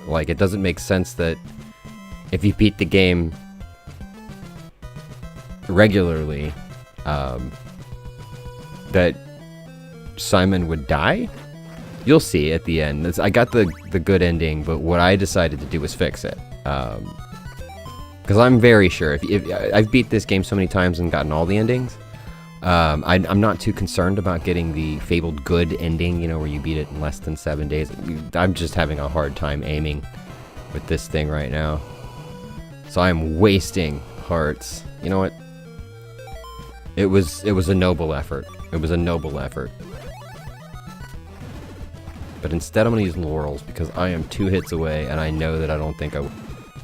Like, it doesn't make sense that if you beat the game regularly, that Simon would die. You'll see at the end. I got the good ending, but what I decided to do was fix it. Because I'm very sure, if I've beat this game so many times and gotten all the endings, I'm not too concerned about getting the fabled good ending, you know, where you beat it in less than 7 days. I'm just having a hard time aiming with this thing right now. So I'm wasting hearts. You know what? It was a noble effort. It was a noble effort. But instead I'm going to use laurels because I am 2 hits away and I know that I don't think I would.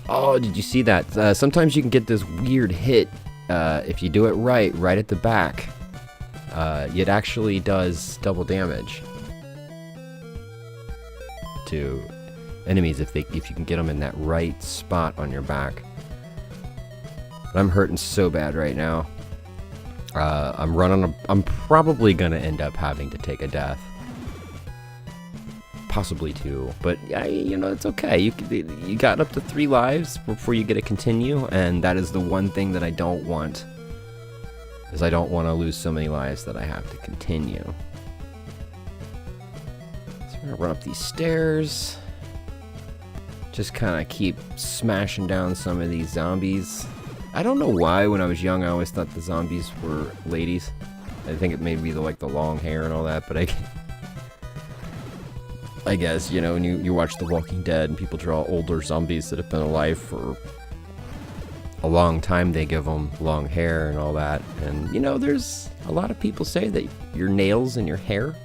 Oh, did you see that? Sometimes you can get this weird hit if you do it right at the back. It actually does double damage to enemies if you can get them in that right spot on your back. But I'm hurting so bad right now. I'm probably gonna end up having to take a death. Possibly 2, but you know, it's okay. You got up to 3 lives before you get to continue, and that is the one thing that I don't want, is I don't want to lose so many lives that I have to continue. So we're gonna run up these stairs, just kind of keep smashing down some of these zombies. I don't know why when I was young I always thought the zombies were ladies. I think it may be the long hair and all that, but I guess, you know, when you watch The Walking Dead and people draw older zombies that have been alive for a long time they give them long hair and all that. And you know, there's a lot of people say that your nails and your hair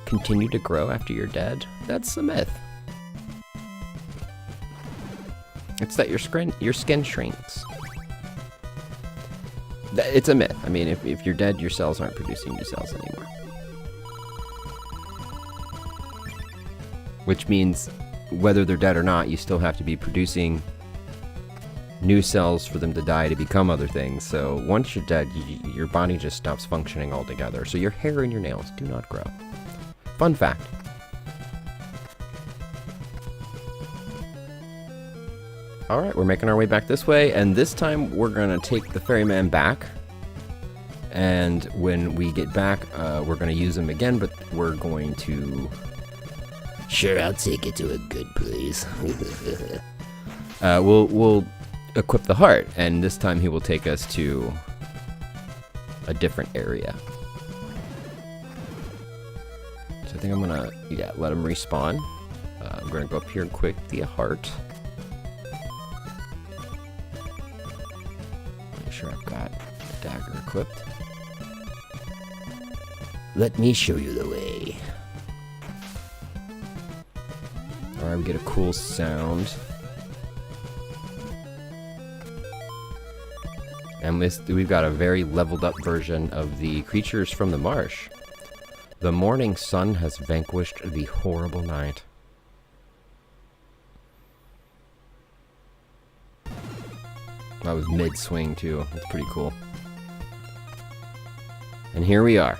continue to grow after you're dead. That's a myth. It's that your skin shrinks. It's a myth. I mean, if you're dead, your cells aren't producing new cells anymore. Which means whether they're dead or not, you still have to be producing new cells for them to die to become other things. So once you're dead, your body just stops functioning altogether. So your hair and your nails do not grow. Fun fact. Alright, we're making our way back this way, and this time we're gonna take the ferryman back. And when we get back, we're gonna use him again, but we're going to... Sure, I'll take you to a good place. We'll equip the heart, and this time he will take us to a different area. So I think I'm gonna, let him respawn. I'm gonna go up here and equip the heart. Make sure I've got the dagger equipped. Let me show you the way. Alright, we get a cool sound. And we've got a very leveled up version of the creatures from the marsh. The morning sun has vanquished the horrible night. That was mid-swing too. That's pretty cool. And here we are.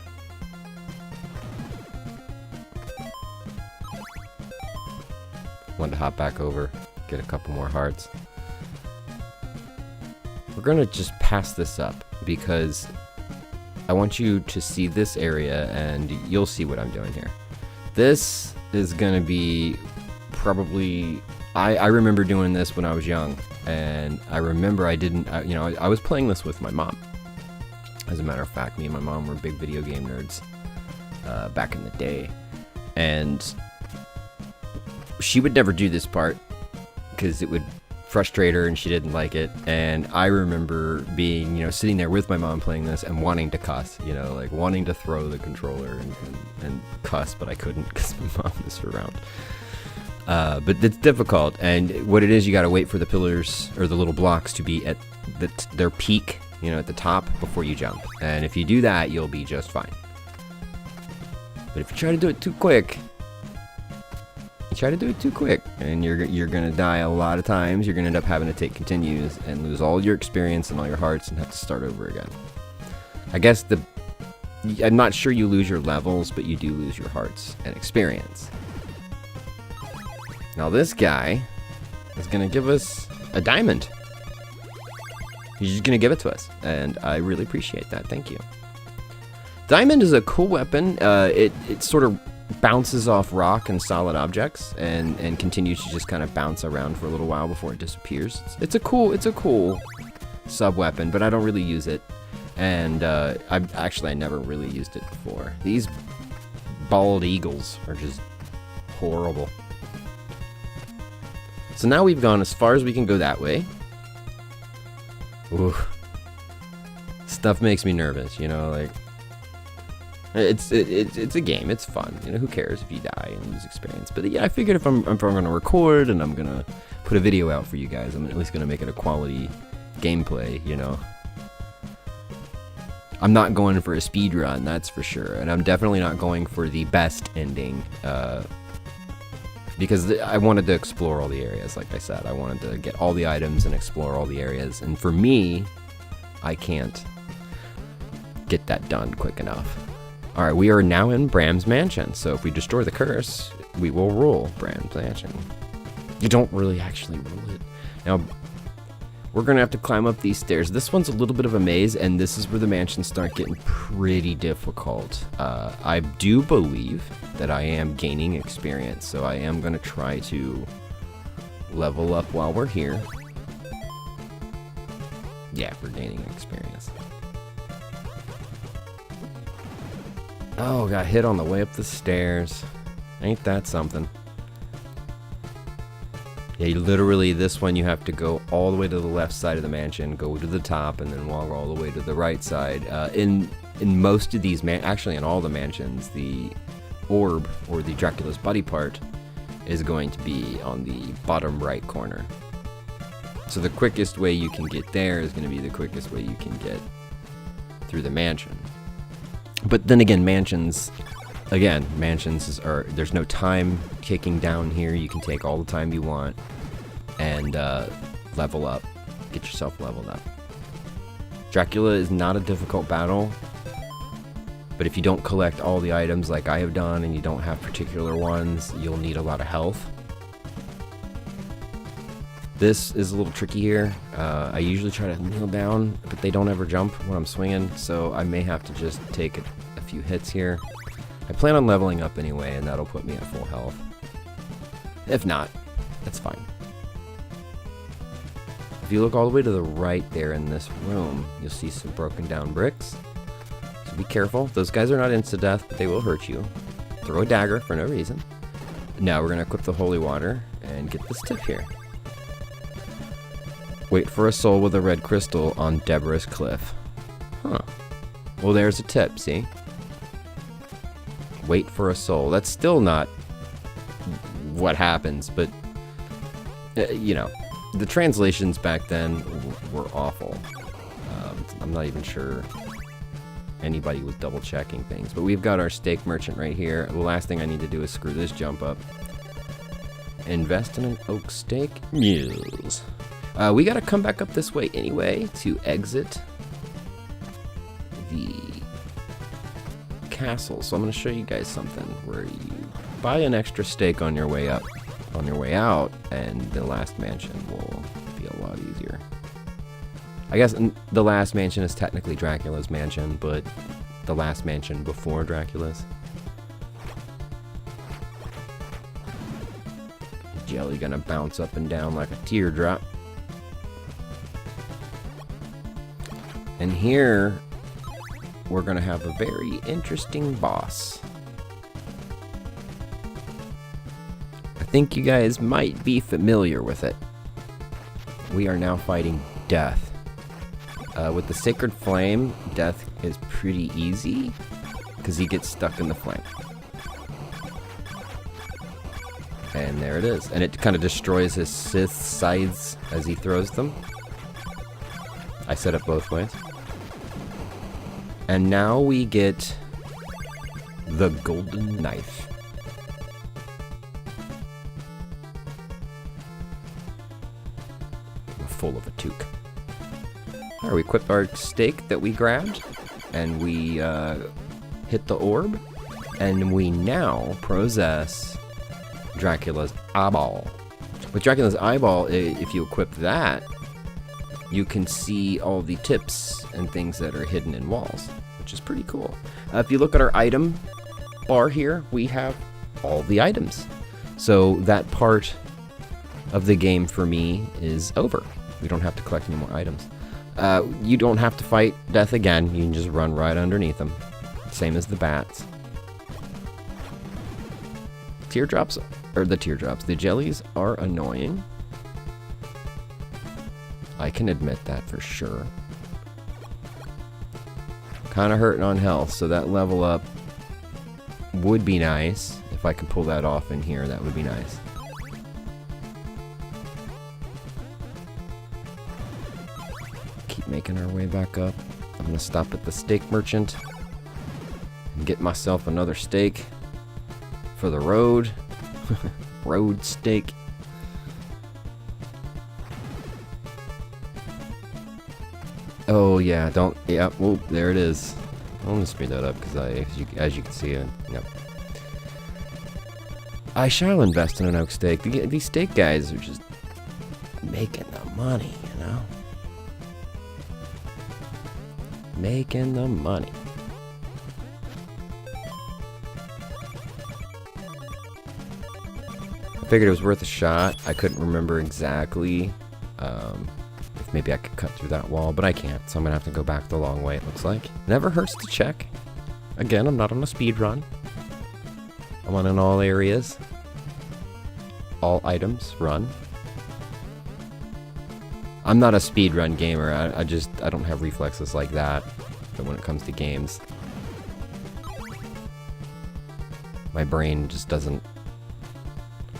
Wanted to hop back over, get a couple more hearts. We're gonna just pass this up because I want you to see this area and you'll see what I'm doing here. This is gonna be probably, I remember doing this when I was young, and I remember I was playing this with my mom. As a matter of fact, me and my mom were big video game nerds back in the day, and she would never do this part because it would frustrate her and she didn't like it. And I remember being, sitting there with my mom playing this and wanting to cuss, like wanting to throw the controller and cuss, but I couldn't because my mom was around. But it's difficult, and what it is, you got to wait for the pillars or the little blocks to be at their peak, at the top before you jump. And if you do that, you'll be just fine. But if you try to do it too quick, and you're gonna die a lot of times. You're gonna end up having to take continues and lose all your experience and all your hearts and have to start over again. I guess I'm not sure you lose your levels, but you do lose your hearts and experience. Now this guy is gonna give us a diamond. He's just gonna give it to us, and I really appreciate that. Thank you. Diamond is a cool weapon. It sort of bounces off rock and solid objects and continues to just kind of bounce around for a little while before it disappears. It's a cool sub weapon, but I don't really use it, and I never really used it before. These bald eagles are just horrible. So now we've gone as far as we can go that way. Ooh. Stuff makes me nervous, like it's a game. It's fun. Who cares if you die and lose experience? But yeah, I figured if I'm going to record and I'm gonna put a video out for you guys, I'm at least gonna make it a quality gameplay. I'm not going for a speed run, that's for sure, and I'm definitely not going for the best ending. Because I wanted to explore all the areas, like I said. I wanted to get all the items and explore all the areas. And for me, I can't get that done quick enough. Alright, we are now in Bram's mansion. So if we destroy the curse, we will rule Bram's mansion. You don't really actually rule it. Now, we're going to have to climb up these stairs. This one's a little bit of a maze, and this is where the mansions start getting pretty difficult. I do believe that I am gaining experience, so I am going to try to level up while we're here. Yeah, we're gaining experience. Oh, got hit on the way up the stairs. Ain't that something? Yeah, literally, this one you have to go all the way to the left side of the mansion, go to the top, and then walk all the way to the right side. In most of these, actually in all the mansions, the orb, or the Dracula's body part, is going to be on the bottom right corner. So the quickest way you can get there is going to be the quickest way you can get through the mansion. But then again, mansions are, there's no time kicking down here. You can take all the time you want and level up, get yourself leveled up. Dracula is not a difficult battle, but if you don't collect all the items like I have done and you don't have particular ones, you'll need a lot of health. This is a little tricky here. I usually try to kneel down, but they don't ever jump when I'm swinging, so I may have to just take a few hits here. I plan on leveling up anyway, and that'll put me at full health. If not, that's fine. If you look all the way to the right there in this room, you'll see some broken down bricks. So be careful. Those guys are not insta-death, but they will hurt you. Throw a dagger for no reason. Now we're going to equip the holy water and get this tip here. Wait for a soul with a red crystal on Deborah's cliff. Huh. Well, there's a tip, see? Wait for a soul. That's still not what happens, but you know, the translations back then were awful. I'm not even sure anybody was double checking things, but we've got our steak merchant right here. The last thing I need to do is screw this jump up. Invest in an oak steak? Yes. We gotta come back up this way anyway to exit the castle. So I'm going to show you guys something where you buy an extra steak on your way up, on your way out, and the last mansion will be a lot easier. I guess the last mansion is technically Dracula's mansion, but the last mansion before Dracula's. Jelly gonna bounce up and down like a teardrop. And here we're gonna have a very interesting boss. I think you guys might be familiar with it. We are now fighting Death. With the Sacred Flame, Death is pretty easy because he gets stuck in the flame. And there it is. And it kind of destroys his Sith scythes as he throws them. I set it both ways. And now we get the golden knife. Full of a toque. Alright, we equipped our steak that we grabbed, and we hit the orb, and we now possess Dracula's eyeball. With Dracula's eyeball, if you equip that, you can see all the tips and things that are hidden in walls, which is pretty cool. If you look at our item bar here, we have all the items. So that part of the game for me is over. We don't have to collect any more items. You don't have to fight Death again. You can just run right underneath them. Same as the bats. The jellies are annoying. I can admit that for sure. Kind of hurting on health, so that level up would be nice. If I could pull that off in here, that would be nice. Keep making our way back up. I'm gonna stop at the steak merchant and get myself another steak for the road. Road steak. Oh yeah, well, there it is. I'm gonna speed that up because as you can see it, yep. I shall invest in an oak steak. These steak guys are just making the money, you know? Making the money. I figured it was worth a shot. I couldn't remember exactly if maybe I could cut through that wall, but I can't, so I'm gonna have to go back the long way, it looks like. Never hurts to check. Again, I'm not on a speed run. I'm on in all areas. All items run. I'm not a speedrun gamer. I don't have reflexes like that. But when it comes to games, my brain just doesn't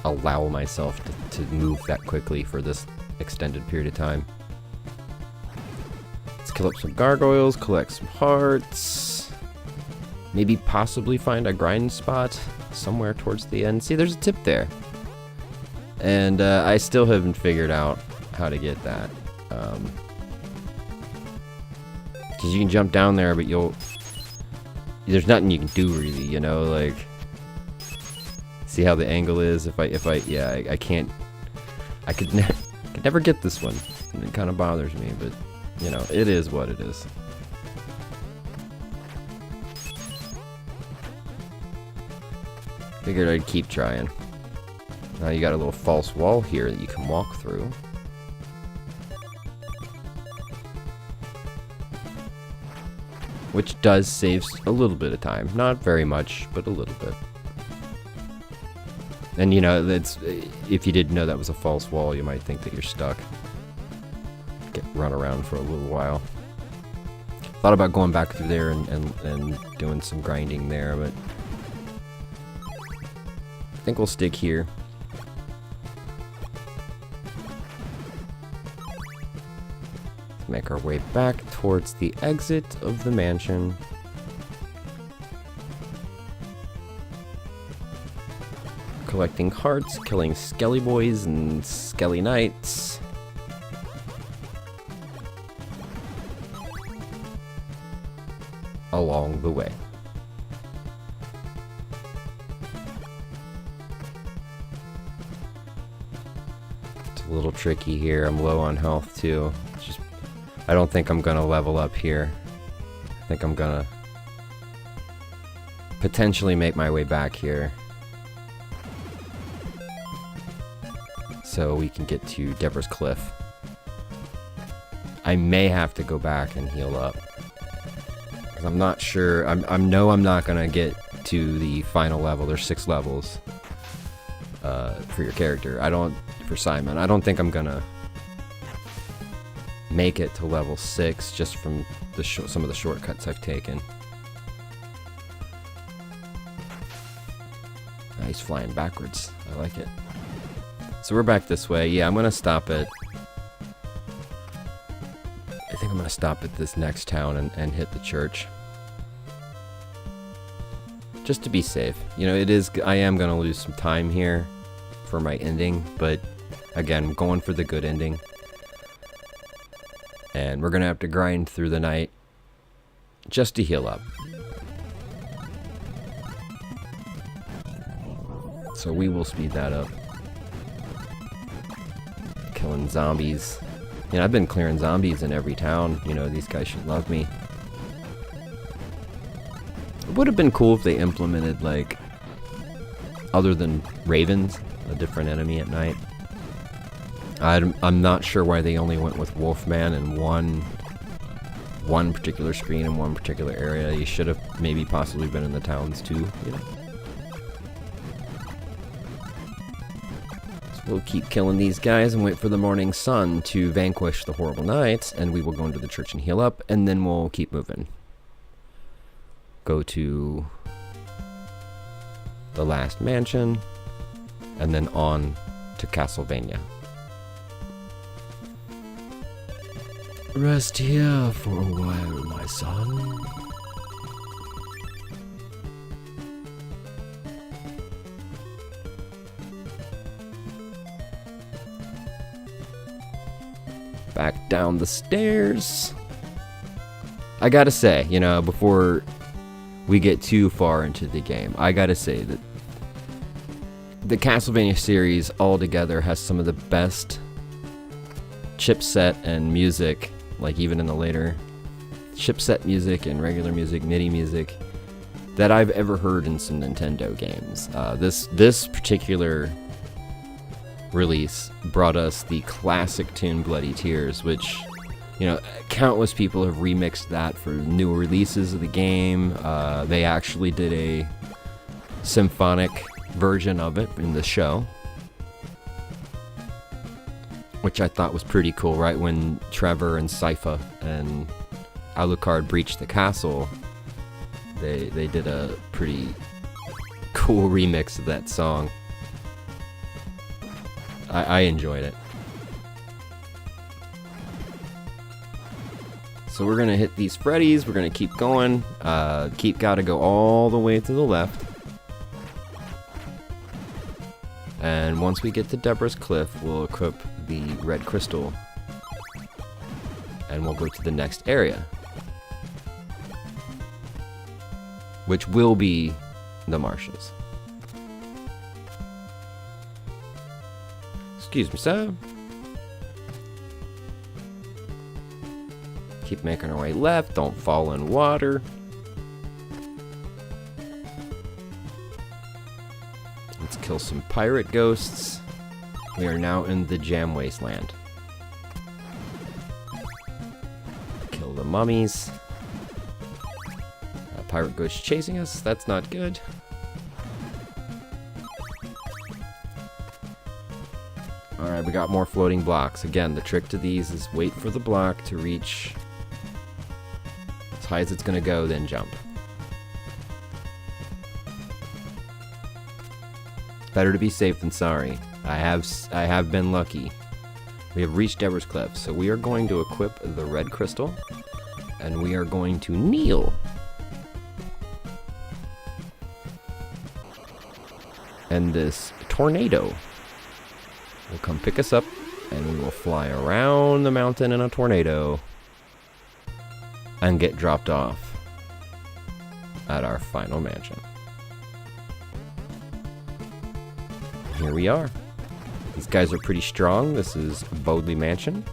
allow myself to move that quickly for this extended period of time. Let's kill up some gargoyles, collect some hearts, maybe possibly find a grind spot somewhere towards the end. See, there's a tip there. And I still haven't figured out how to get that. Because you can jump down there, but there's nothing you can do really, you know, like, see how the angle is? Yeah, I can't, I could never get this one, and it kind of bothers me, but, you know, it is what it is. Figured I'd keep trying. Now you got a little false wall here that you can walk through. Which does save a little bit of time. Not very much, but a little bit. And you know, if you didn't know that was a false wall, you might think that you're stuck. Run around for a little while. Thought about going back through there and doing some grinding there, but I think we'll stick here. Make our way back towards the exit of the mansion. Collecting hearts, killing skelly boys and skelly knights. Along the way. It's a little tricky here. I'm low on health too. I don't think I'm gonna level up here. I think I'm gonna potentially make my way back here so we can get to Deborah's Cliff. I may have to go back and heal up because I'm not sure. I'm not gonna get to the final level. There's 6 levels for your character. For Simon. I don't think I'm gonna make it to level 6 just from some of the shortcuts I've taken. He's flying backwards. I like it. So we're back this way. Yeah, I'm gonna stop at, I think I'm gonna stop at this next town and hit the church. Just to be safe. You know, I am gonna lose some time here for my ending, but again, I'm going for the good ending. And we're gonna have to grind through the night just to heal up. So we will speed that up. Killing zombies. You know, I've been clearing zombies in every town. You know, these guys should love me. It would have been cool if they implemented, like, other than ravens, a different enemy at night. I'm not sure why they only went with Wolfman in one particular screen in one particular area. You should have maybe possibly been in the towns too, you know? So we'll keep killing these guys and wait for the morning sun to vanquish the horrible night, and we will go into the church and heal up, and then we'll keep moving. Go to the last mansion, and then on to Castlevania. Rest here for a while, my son. Back down the stairs. I gotta say, you know, before we get too far into the game, I gotta say that the Castlevania series altogether has some of the best chipset and music, like even in the later chipset music and regular music, MIDI music, that I've ever heard in some Nintendo games. This particular release brought us the classic tune Bloody Tears, which, you know, countless people have remixed that for new releases of the game. They actually did a symphonic version of it in the show. which I thought was pretty cool. Right when Trevor and Sypha and Alucard breached the castle, they did a pretty cool remix of that song. I enjoyed it. So we're gonna hit these Freddies. We're gonna keep going. Gotta go all the way to the left. And once we get to Deborah's Cliff, we'll equip the red crystal. And we'll go to the next area, which will be the marshes. Excuse me, sir. Keep making our way left. Don't fall in water. Let's kill some pirate ghosts. We are now in the Jam Wasteland. Kill the mummies. A pirate ghost chasing us. That's not good. Alright, we got more floating blocks. Again, the trick to these is wait for the block to reach as high as it's going to go, then jump. Better to be safe than sorry. I have been lucky. We have reached Deborah's Cliff, so we are going to equip the red crystal, and we are going to kneel. And this tornado will come pick us up, and we will fly around the mountain in a tornado and get dropped off at our final mansion. Here we are. These guys are pretty strong. This is Bodley Mansion.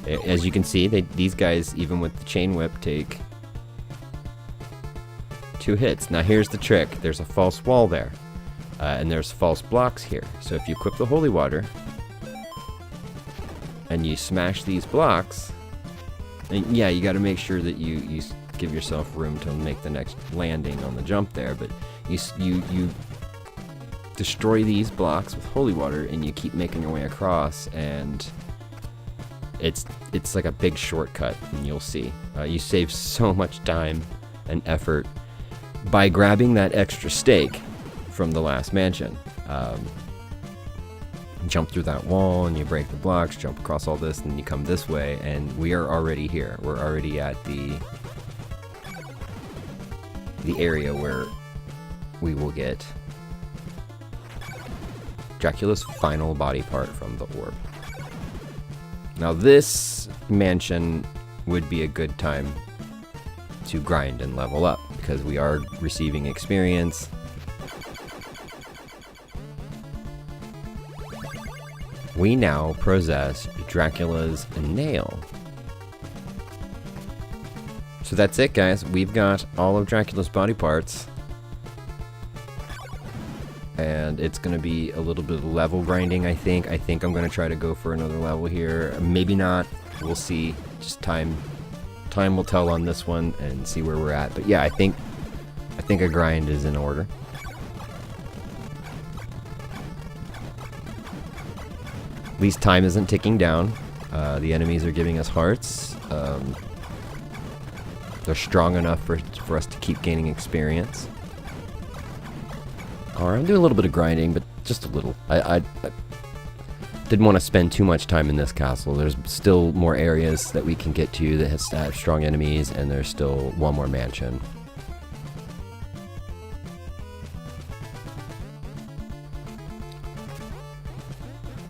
As you can see, these guys, even with the chain whip, take 2 hits. Now here's the trick. There's a false wall there. And there's false blocks here. So if you equip the holy water and you smash these blocks, and yeah, you got to make sure that you give yourself room to make the next landing on the jump there. But you destroy these blocks with holy water, and you keep making your way across, and it's like a big shortcut. And you'll see you save so much time and effort by grabbing that extra stake from the last mansion. Jump through that wall and you break the blocks, jump across all this, and you come this way, and we are already here. We're already at the area where we will get Dracula's final body part from the orb. Now this mansion would be a good time to grind and level up, because we are receiving experience. We now possess Dracula's nail. So that's it, guys. We've got all of Dracula's body parts. And it's going to be a little bit of level grinding, I think. I think I'm going to try to go for another level here. Maybe not. We'll see. Just time will tell on this one and see where we're at. But yeah, I think a grind is in order. At least time isn't ticking down. The enemies are giving us hearts. They're strong enough for us to keep gaining experience. Alright, I'm doing a little bit of grinding, but just a little. I didn't want to spend too much time in this castle. There's still more areas that we can get to that have strong enemies, and there's still one more mansion.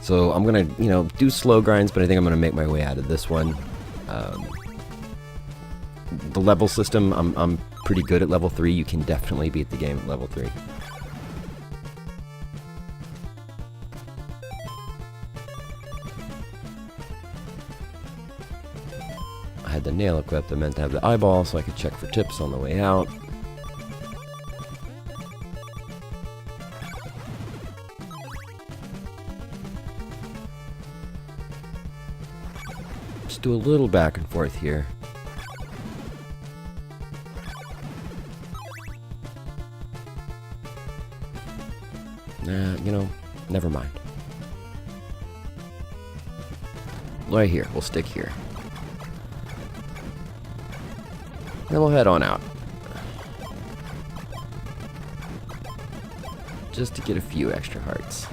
So I'm gonna, do slow grinds, but I think I'm gonna make my way out of this one. The level system, I'm pretty good at level 3. You can definitely beat the game at level 3. I had the nail equipped. I meant to have the eyeball so I could check for tips on the way out. Just do a little back and forth here. Never mind. Right here. We'll stick here. Then we'll head on out. Just to get a few extra hearts.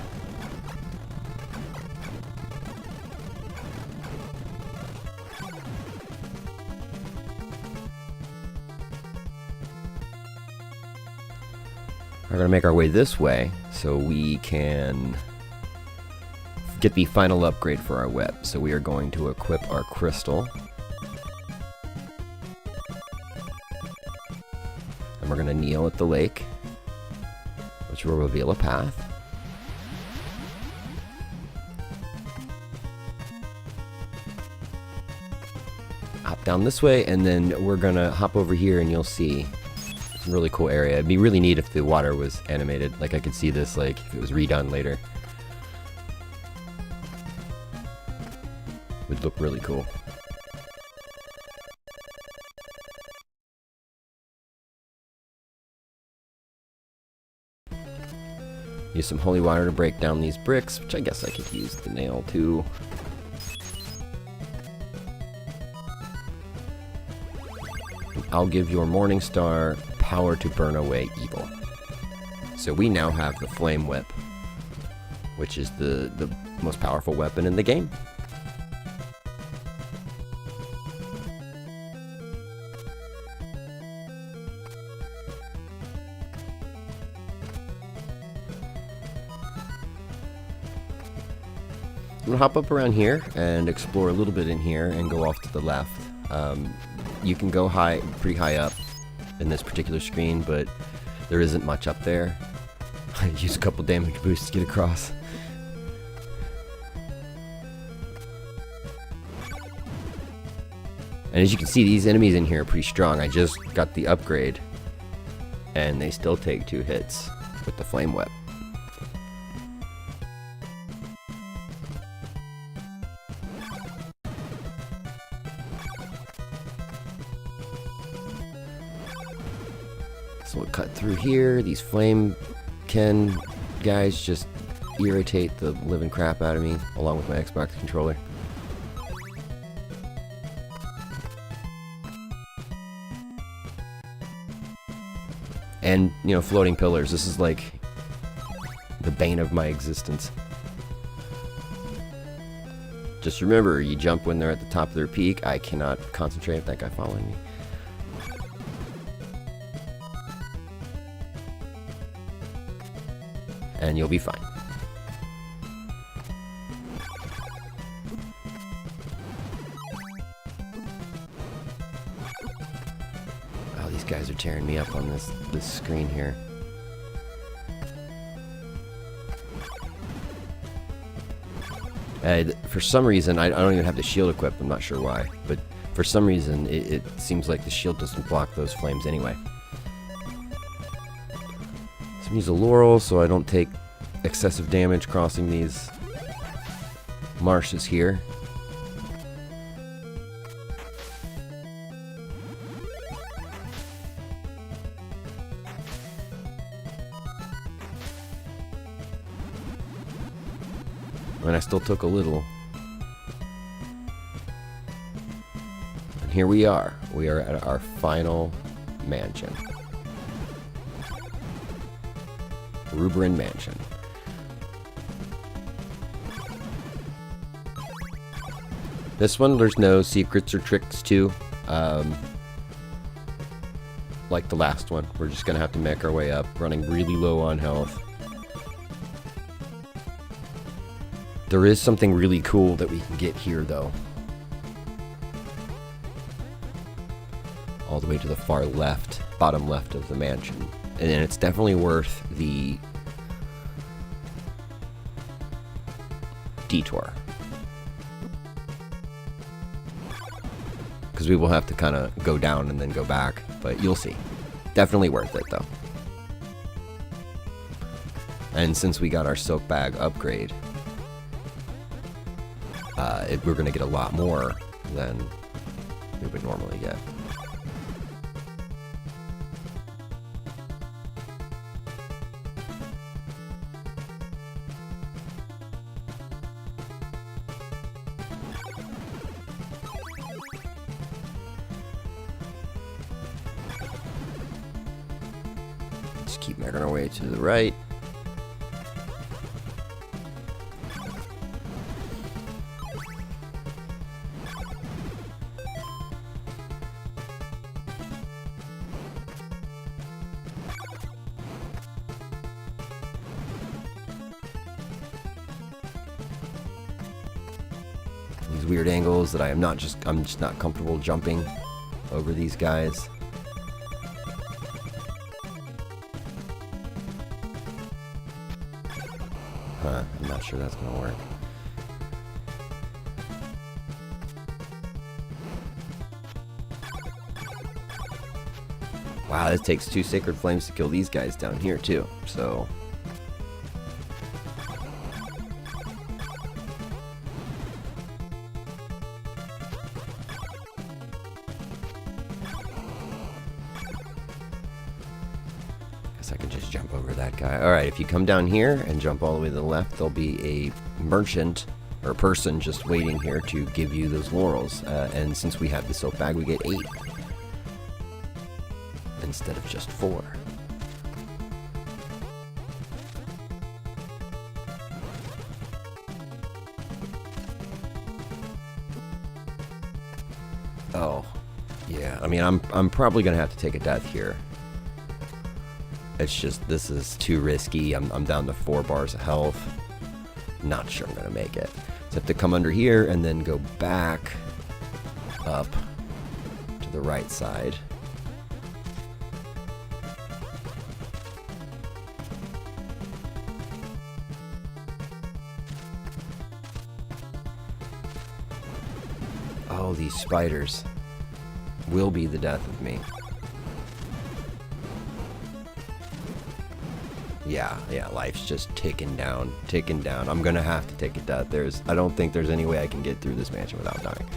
We're going to make our way this way so we can get the final upgrade for our web. So we are going to equip our crystal. And we're going to kneel at the lake, which will reveal a path. Hop down this way, and then we're going to hop over here and you'll see it's a really cool area. It'd be really neat if the water was animated. Like I could see this like if it was redone later. Would look really cool. Use some holy water to break down these bricks, which I guess I could use the nail too. I'll give your morning star power to burn away evil. So we now have the flame whip, which is the most powerful weapon in the game. I'm gonna hop up around here and explore a little bit in here and go off to the left. You can go pretty high up in this particular screen, but there isn't much up there. I use a couple damage boosts to get across. And as you can see, these enemies in here are pretty strong. I just got the upgrade, and they still take 2 hits with the flame whip. So we'll cut through here. These flame Ken guys just irritate the living crap out of me, along with my Xbox controller. And, you know, floating pillars. This is like the bane of my existence. Just remember, you jump when they're at the top of their peak. I cannot concentrate with that guy following me. And you'll be fine. Oh, these guys are tearing me up on this screen here. For some reason, I don't even have the shield equipped. I'm not sure why, but for some reason, it seems like the shield doesn't block those flames anyway. So I'm use a laurel so I don't take excessive damage crossing these marshes here. And I still took a little. And here we are. We are at our final mansion. Ruberin Mansion. This one, there's no secrets or tricks to. Like the last one. We're just gonna have to make our way up, running really low on health. There is something really cool that we can get here, though. All the way to the far left, bottom left of the mansion. And then it's definitely worth the detour. Because we will have to kind of go down and then go back, but you'll see. Definitely worth it, though. And since we got our silk bag upgrade, we're going to get a lot more than we would normally get. just keep making our way to the right. These weird angles that I'm just not comfortable jumping over these guys. I'm not sure that's gonna work. Wow, it takes 2 sacred flames to kill these guys down here too, so... I can just jump over that guy. Alright, if you come down here and jump all the way to the left, there'll be a merchant or person just waiting here to give you those laurels. And since we have the soap bag, we get 8 instead of just 4. Oh, yeah. I mean, I'm probably gonna have to take a death here. It's just, this is too risky. I'm down to 4 bars of health. Not sure I'm gonna make it. So I have to come under here and then go back up to the right side. Oh, these spiders will be the death of me. Yeah, life's just ticking down. I'm gonna have to take a death. I don't think there's any way I can get through this mansion without dying.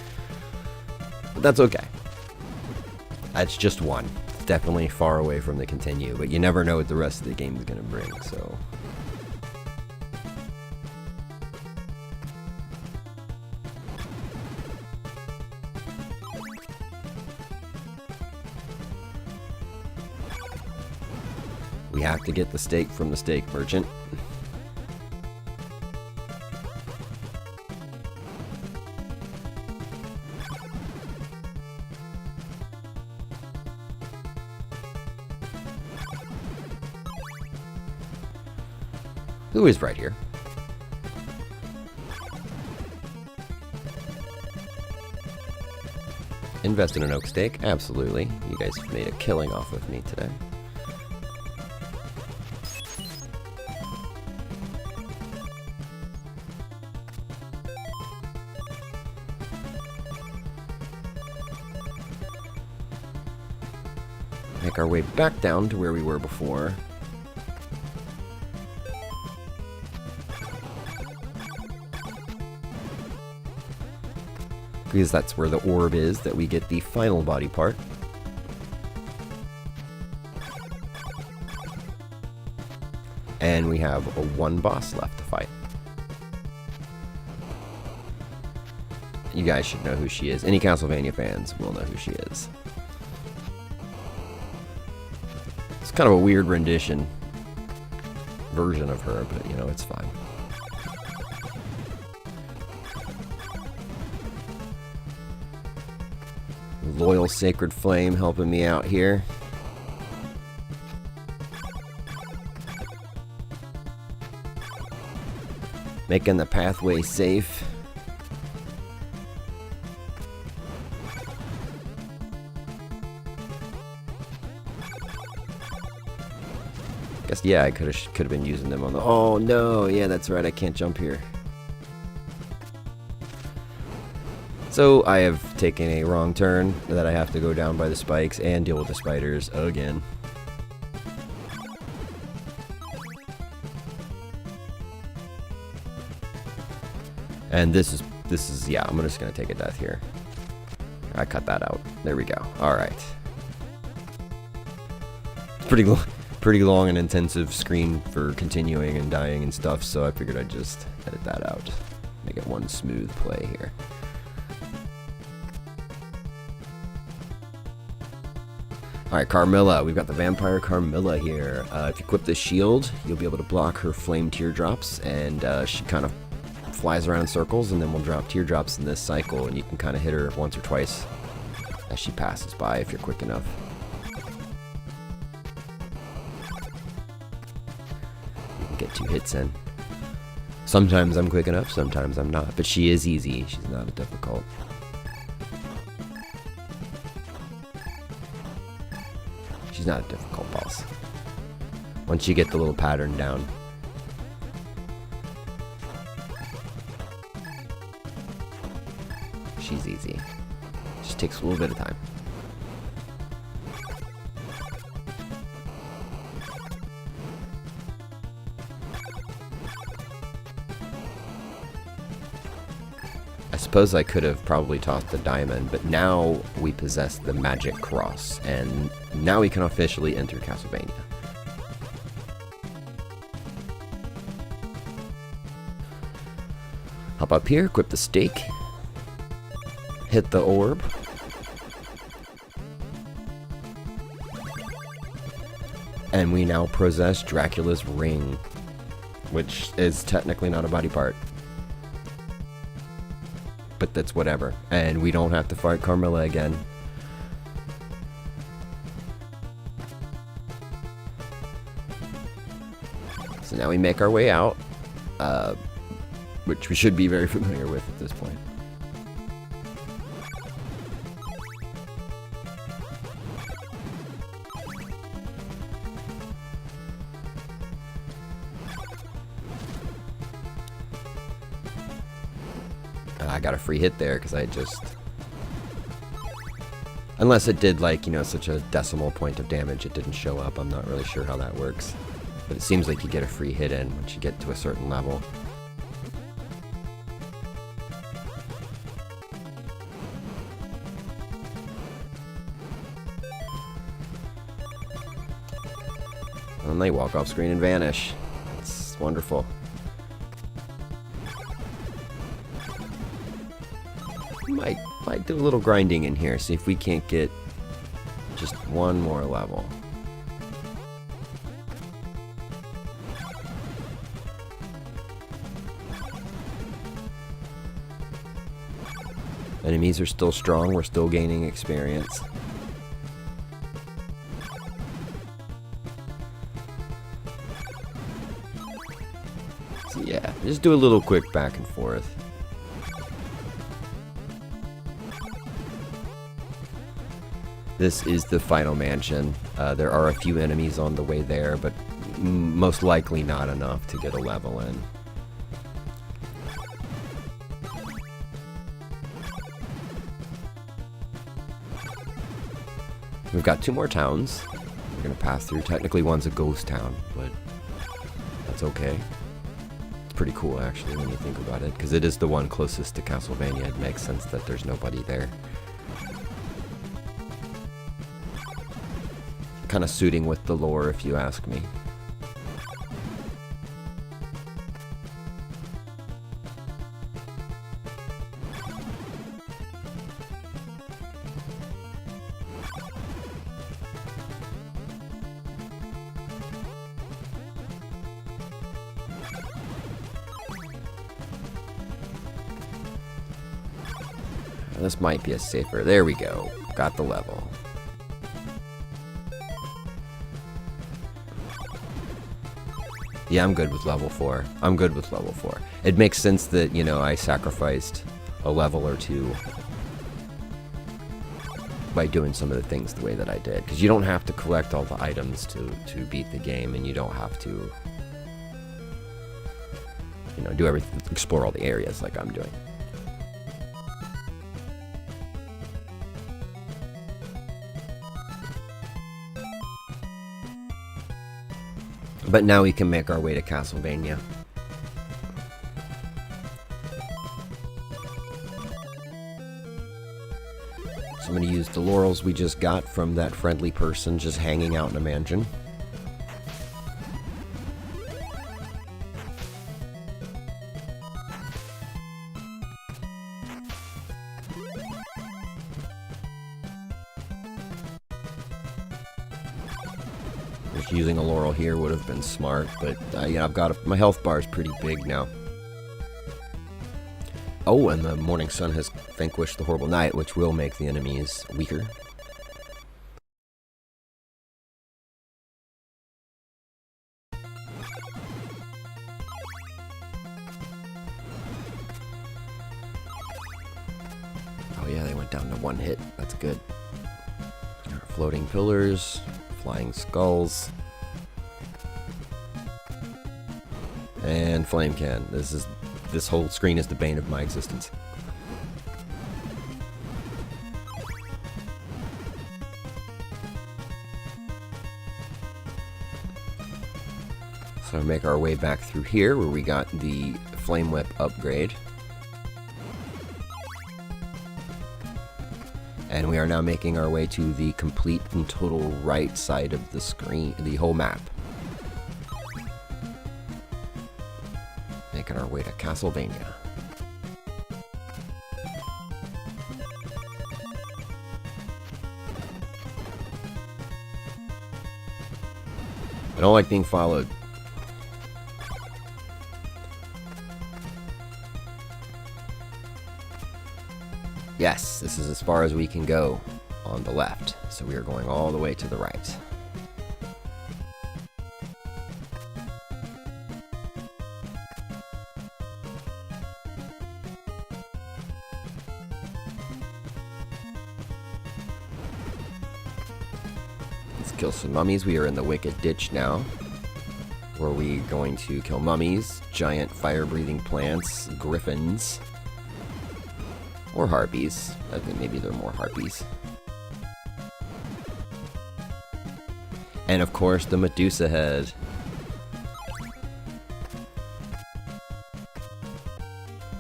But that's okay. That's just one. It's definitely far away from the continue, but you never know what the rest of the game is gonna bring, so... We have to get the steak from the steak merchant. Who is right here? Invest in an oak steak? Absolutely. You guys have made a killing off of me today. Make our way back down to where we were before. Because that's where the orb is that we get the final body part. And we have one boss left to fight. You guys should know who she is. Any Castlevania fans will know who she is. It's kind of a weird rendition version of her, but you know, it's fine. Loyal Sacred Flame helping me out here. Making the pathway safe. Guess, yeah, I could have been using them on the... Oh, no. Yeah, that's right. I can't jump here. So, I have taken a wrong turn that I have to go down by the spikes and deal with the spiders again. And this is, yeah, I'm just going to take a death here. I cut that out. There we go. Alright. It's pretty long and intensive screen for continuing and dying and stuff, so I figured I'd just edit that out. Make it one smooth play here. Alright, Carmilla. We've got the vampire Carmilla here. If you equip the shield, you'll be able to block her flame teardrops, and she kind of flies around in circles, and then we'll drop teardrops in this cycle, and you can kind of hit her once or twice as she passes by if you're quick enough. You can get 2 hits in. Sometimes I'm quick enough, sometimes I'm not, but she is easy. She's not difficult. She's not a difficult boss. Once you get the little pattern down. She's easy. Just takes a little bit of time. I suppose I could have probably tossed the diamond, but now we possess the magic cross, and now we can officially enter Castlevania. Hop up here, equip the stake, hit the orb, and we now possess Dracula's ring, which is technically not a body part. But that's whatever. And we don't have to fight Carmilla again. So now we make our way out, which we should be very familiar with at this point. I got a free hit there because I just... Unless it did, like, you know, such a decimal point of damage, it didn't show up. I'm not really sure how that works. But it seems like you get a free hit in once you get to a certain level. And they walk off screen and vanish. It's wonderful. Might do a little grinding in here, see if we can't get just one more level. Enemies are still strong, we're still gaining experience. So yeah, just do a little quick back and forth. This is the final mansion. There are a few enemies on the way there, but most likely not enough to get a level in. We've got 2 more towns we're going to pass through. Technically one's a ghost town, but that's okay. It's pretty cool actually when you think about it, because it is the one closest to Castlevania. It makes sense that there's nobody there. Kind of suiting with the lore, if you ask me. This might be a safer. There we go. Got the level. Yeah, I'm good with level 4. I'm good with level 4. It makes sense that, you know, I sacrificed a level or 2 by doing some of the things the way that I did. Because you don't have to collect all the items to beat the game, and you don't have to, you know, do everything, explore all the areas like I'm doing. But now we can make our way to Castlevania. So I'm going to use the laurels we just got from that friendly person just hanging out in a mansion. Just using a laurel here would have been smart, but I've got my health bar is pretty big now. Oh, and the morning sun has vanquished the horrible night, which will make the enemies weaker. Oh yeah, they went down to 1 hit. That's good. Floating pillars, flying skulls, and flame can. This whole screen is the bane of my existence. So make our way back through here where we got the flame whip upgrade. And we are now making our way to the complete and total right side of the screen, the whole map. Making our way to Castlevania. I don't like being followed. Yes, this is as far as we can go on the left, so we are going all the way to the right. Let's kill some mummies. We are in the Wicked Ditch now, where we are going to kill mummies, giant fire-breathing plants, griffins, or harpies. I think maybe they're more harpies. And of course, the Medusa head.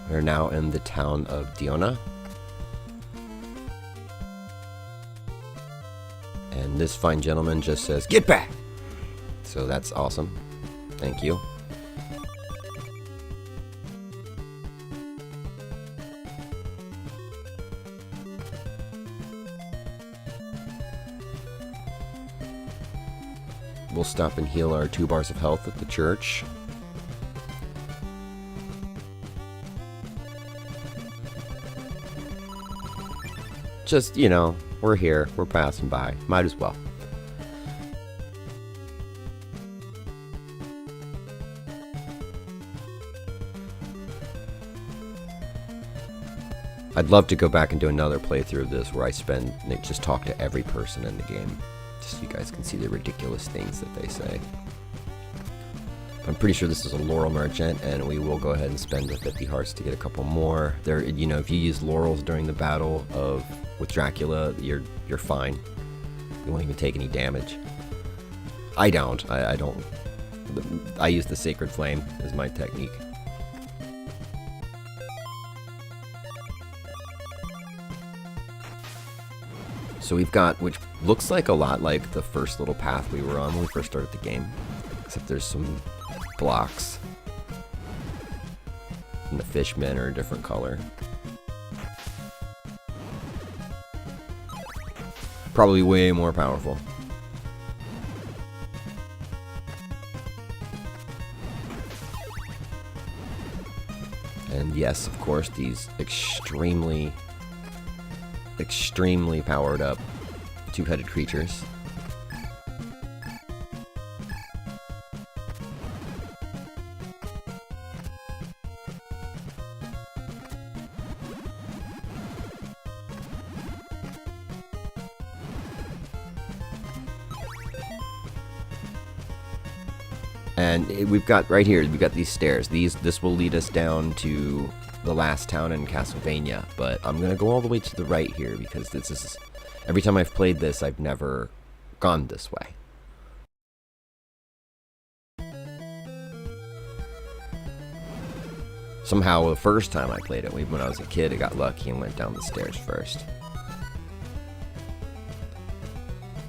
We're now in the town of Diona. And this fine gentleman just says, "Get back!" So that's awesome. Thank you. We'll stop and heal our 2 bars of health at the church. Just, we're here. We're passing by. Might as well. I'd love to go back and do another playthrough of this where I just talk to every person in the game. Just so you guys can see the ridiculous things that they say. I'm pretty sure this is a laurel merchant, and we will go ahead and spend the 50 hearts to get a couple more. There, if you use laurels during the battle with Dracula, you're fine. You won't even take any damage. I don't. I don't. I use the Sacred Flame as my technique. So we've got, which looks like a lot like the first little path we were on when we first started the game, except there's some blocks, and the fishmen are a different color. Probably way more powerful. And yes, of course, these extremely powered up 2-headed creatures. And we've got right here, we've got these stairs. This will lead us down to the last town in Castlevania, but I'm gonna go all the way to the right here because this is, every time I've played this, I've never gone this way. Somehow the first time I played it, when I was a kid, I got lucky and went down the stairs first.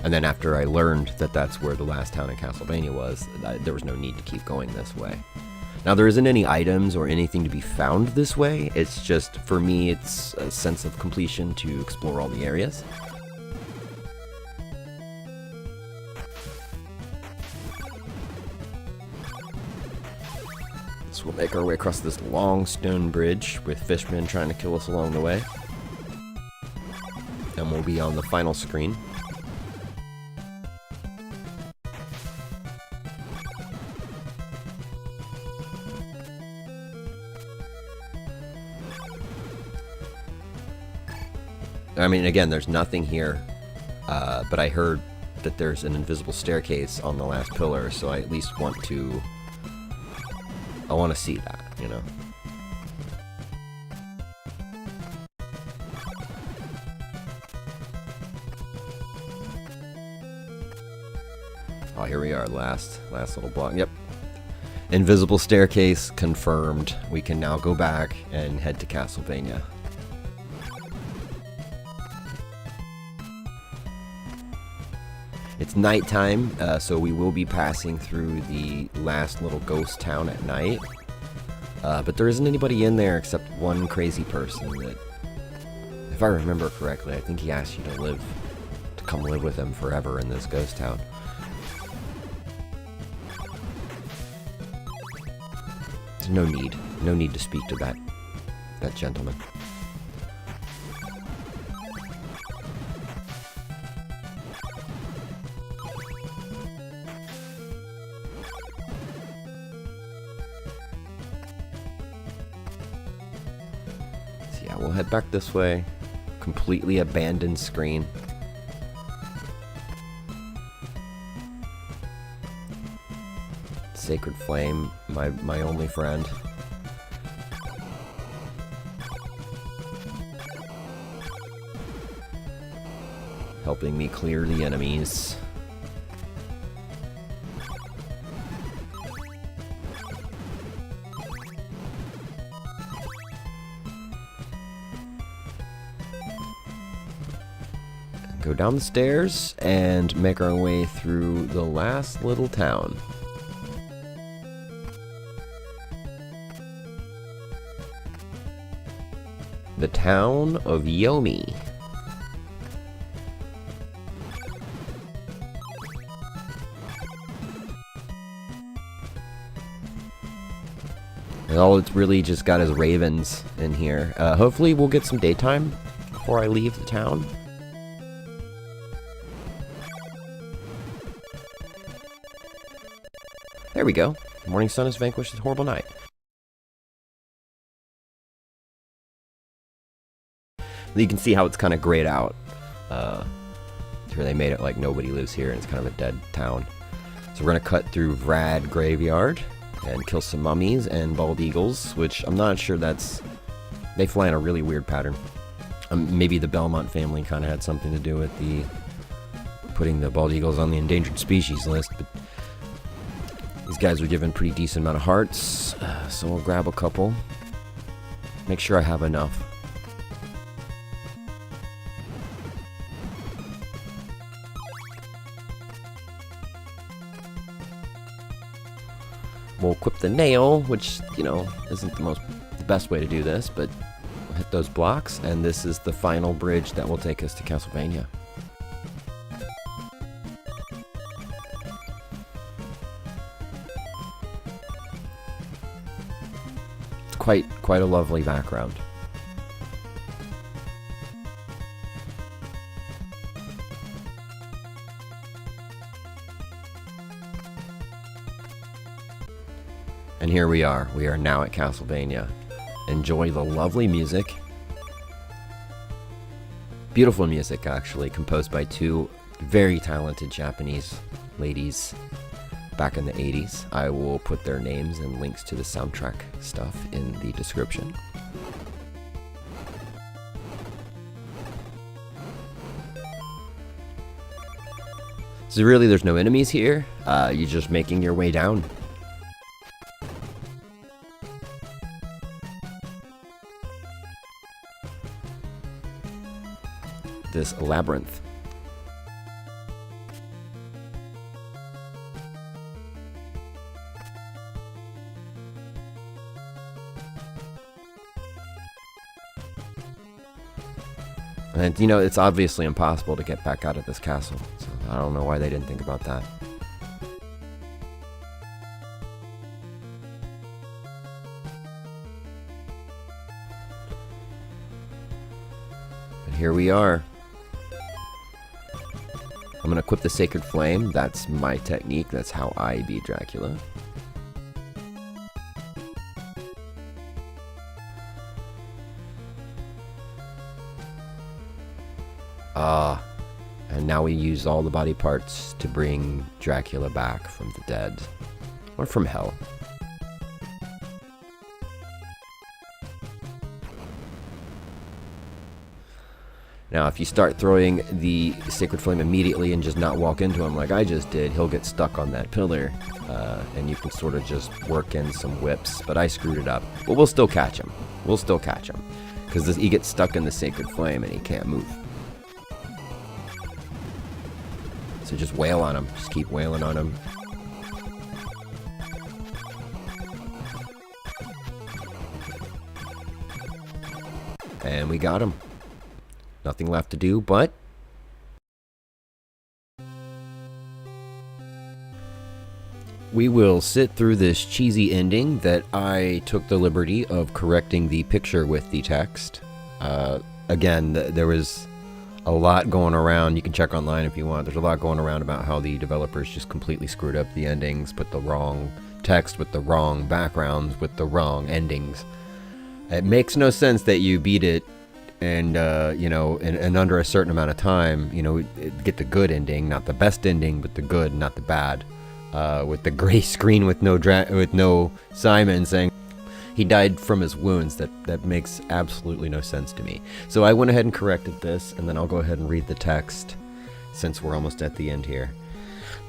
And then after I learned that that's where the last town in Castlevania was, there was no need to keep going this way. Now, there isn't any items or anything to be found this way. It's just, for me, it's a sense of completion to explore all the areas. So we'll make our way across this long stone bridge with fishmen trying to kill us along the way. And we'll be on the final screen. I mean, again, there's nothing here, but I heard that there's an invisible staircase on the last pillar, so I at least want to... I want to see that, you know? Oh, here we are, last little block. Yep. Invisible staircase confirmed. We can now go back and head to Castlevania. It's nighttime, so we will be passing through the last little ghost town at night. But there isn't anybody in there except one crazy person that, if I remember correctly, I think he asked you to come live with him forever in this ghost town. There's no need to speak to that gentleman. Yeah, we'll head back this way. Completely abandoned screen. Sacred Flame, my only friend. Helping me clear the enemies. Go down the stairs and make our way through the last little town. The town of Yomi. And all it's really just got is ravens in here. Hopefully we'll get some daytime before I leave the town. There we go. The morning sun has vanquished this horrible night. You can see how it's kind of grayed out. Here they made it like nobody lives here and it's kind of a dead town. So we're going to cut through Vrad Graveyard and kill some mummies and bald eagles, which I'm not sure that's... They fly in a really weird pattern. Maybe the Belmont family kind of had something to do with the... putting the bald eagles on the endangered species list, but... These guys were given a pretty decent amount of hearts, so we'll grab a couple. Make sure I have enough. We'll equip the nail, which, you know, isn't the best way to do this, but we'll hit those blocks, and this is the final bridge that will take us to Castlevania. It's quite a lovely background. And here we are. We are now at Castlevania. Enjoy the lovely music. Beautiful music, actually, composed by two very talented Japanese ladies back in the 80s. I will put their names and links to the soundtrack stuff in the description. So really, there's no enemies here. You're just making your way down. This labyrinth. And, you know, it's obviously impossible to get back out of this castle, so I don't know why they didn't think about that. here we are. I'm gonna equip the Sacred Flame. That's my technique. That's how I beat Dracula. And now we use all the body parts to bring Dracula back from the dead. Or from hell. Now, if you start throwing the Sacred Flame immediately and just not walk into him like I just did, he'll get stuck on that pillar, and you can sort of just work in some whips, but I screwed it up. But we'll still catch him. We'll still catch him. Because he gets stuck in the Sacred Flame and he can't move. So just wail on him. Just keep wailing on him. And we got him. Nothing left to do but we will sit through this cheesy ending that I took the liberty of correcting the picture with the text. Again, there was a lot going around. You can check online if you want. There's a lot going around about how the developers just completely screwed up the endings, put the wrong text with the wrong backgrounds with the wrong endings. It makes no sense that you beat it and you know, in under a certain amount of time, you know, get the good ending, not the best ending, but the good, not the bad. With the gray screen with no Simon saying he died from his wounds. That makes absolutely no sense to me. So I went ahead and corrected this, and then I'll go ahead and read the text since we're almost at the end here.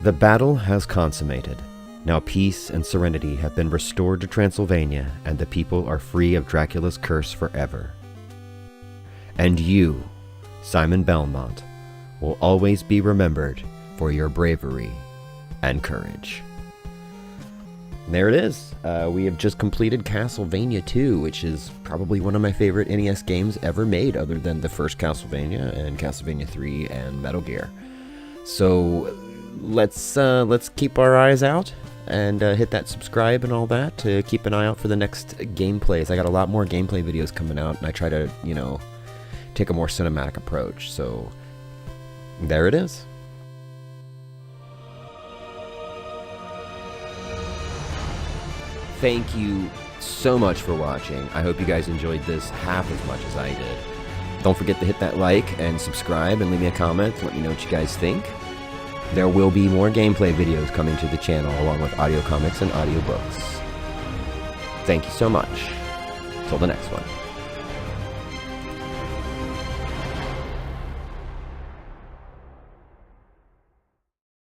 The battle has consummated. Now peace and serenity have been restored to Transylvania, and the people are free of Dracula's curse forever. And you, Simon Belmont, will always be remembered for your bravery and courage. And there it is. We have just completed Castlevania 2, which is probably one of my favorite NES games ever made, other than the first Castlevania and Castlevania 3 and Metal Gear. So let's keep our eyes out and hit that subscribe and all that to keep an eye out for the next gameplays. I got a lot more gameplay videos coming out, and I try to, you know, take a more cinematic approach. So there it is. Thank you so much for watching. I hope you guys enjoyed this half as much as I did. Don't forget to hit that like and subscribe and leave me a comment. Let me know what you guys think. There will be more gameplay videos coming to the channel, along with audio comics and audiobooks. Thank you so much. Till the next one.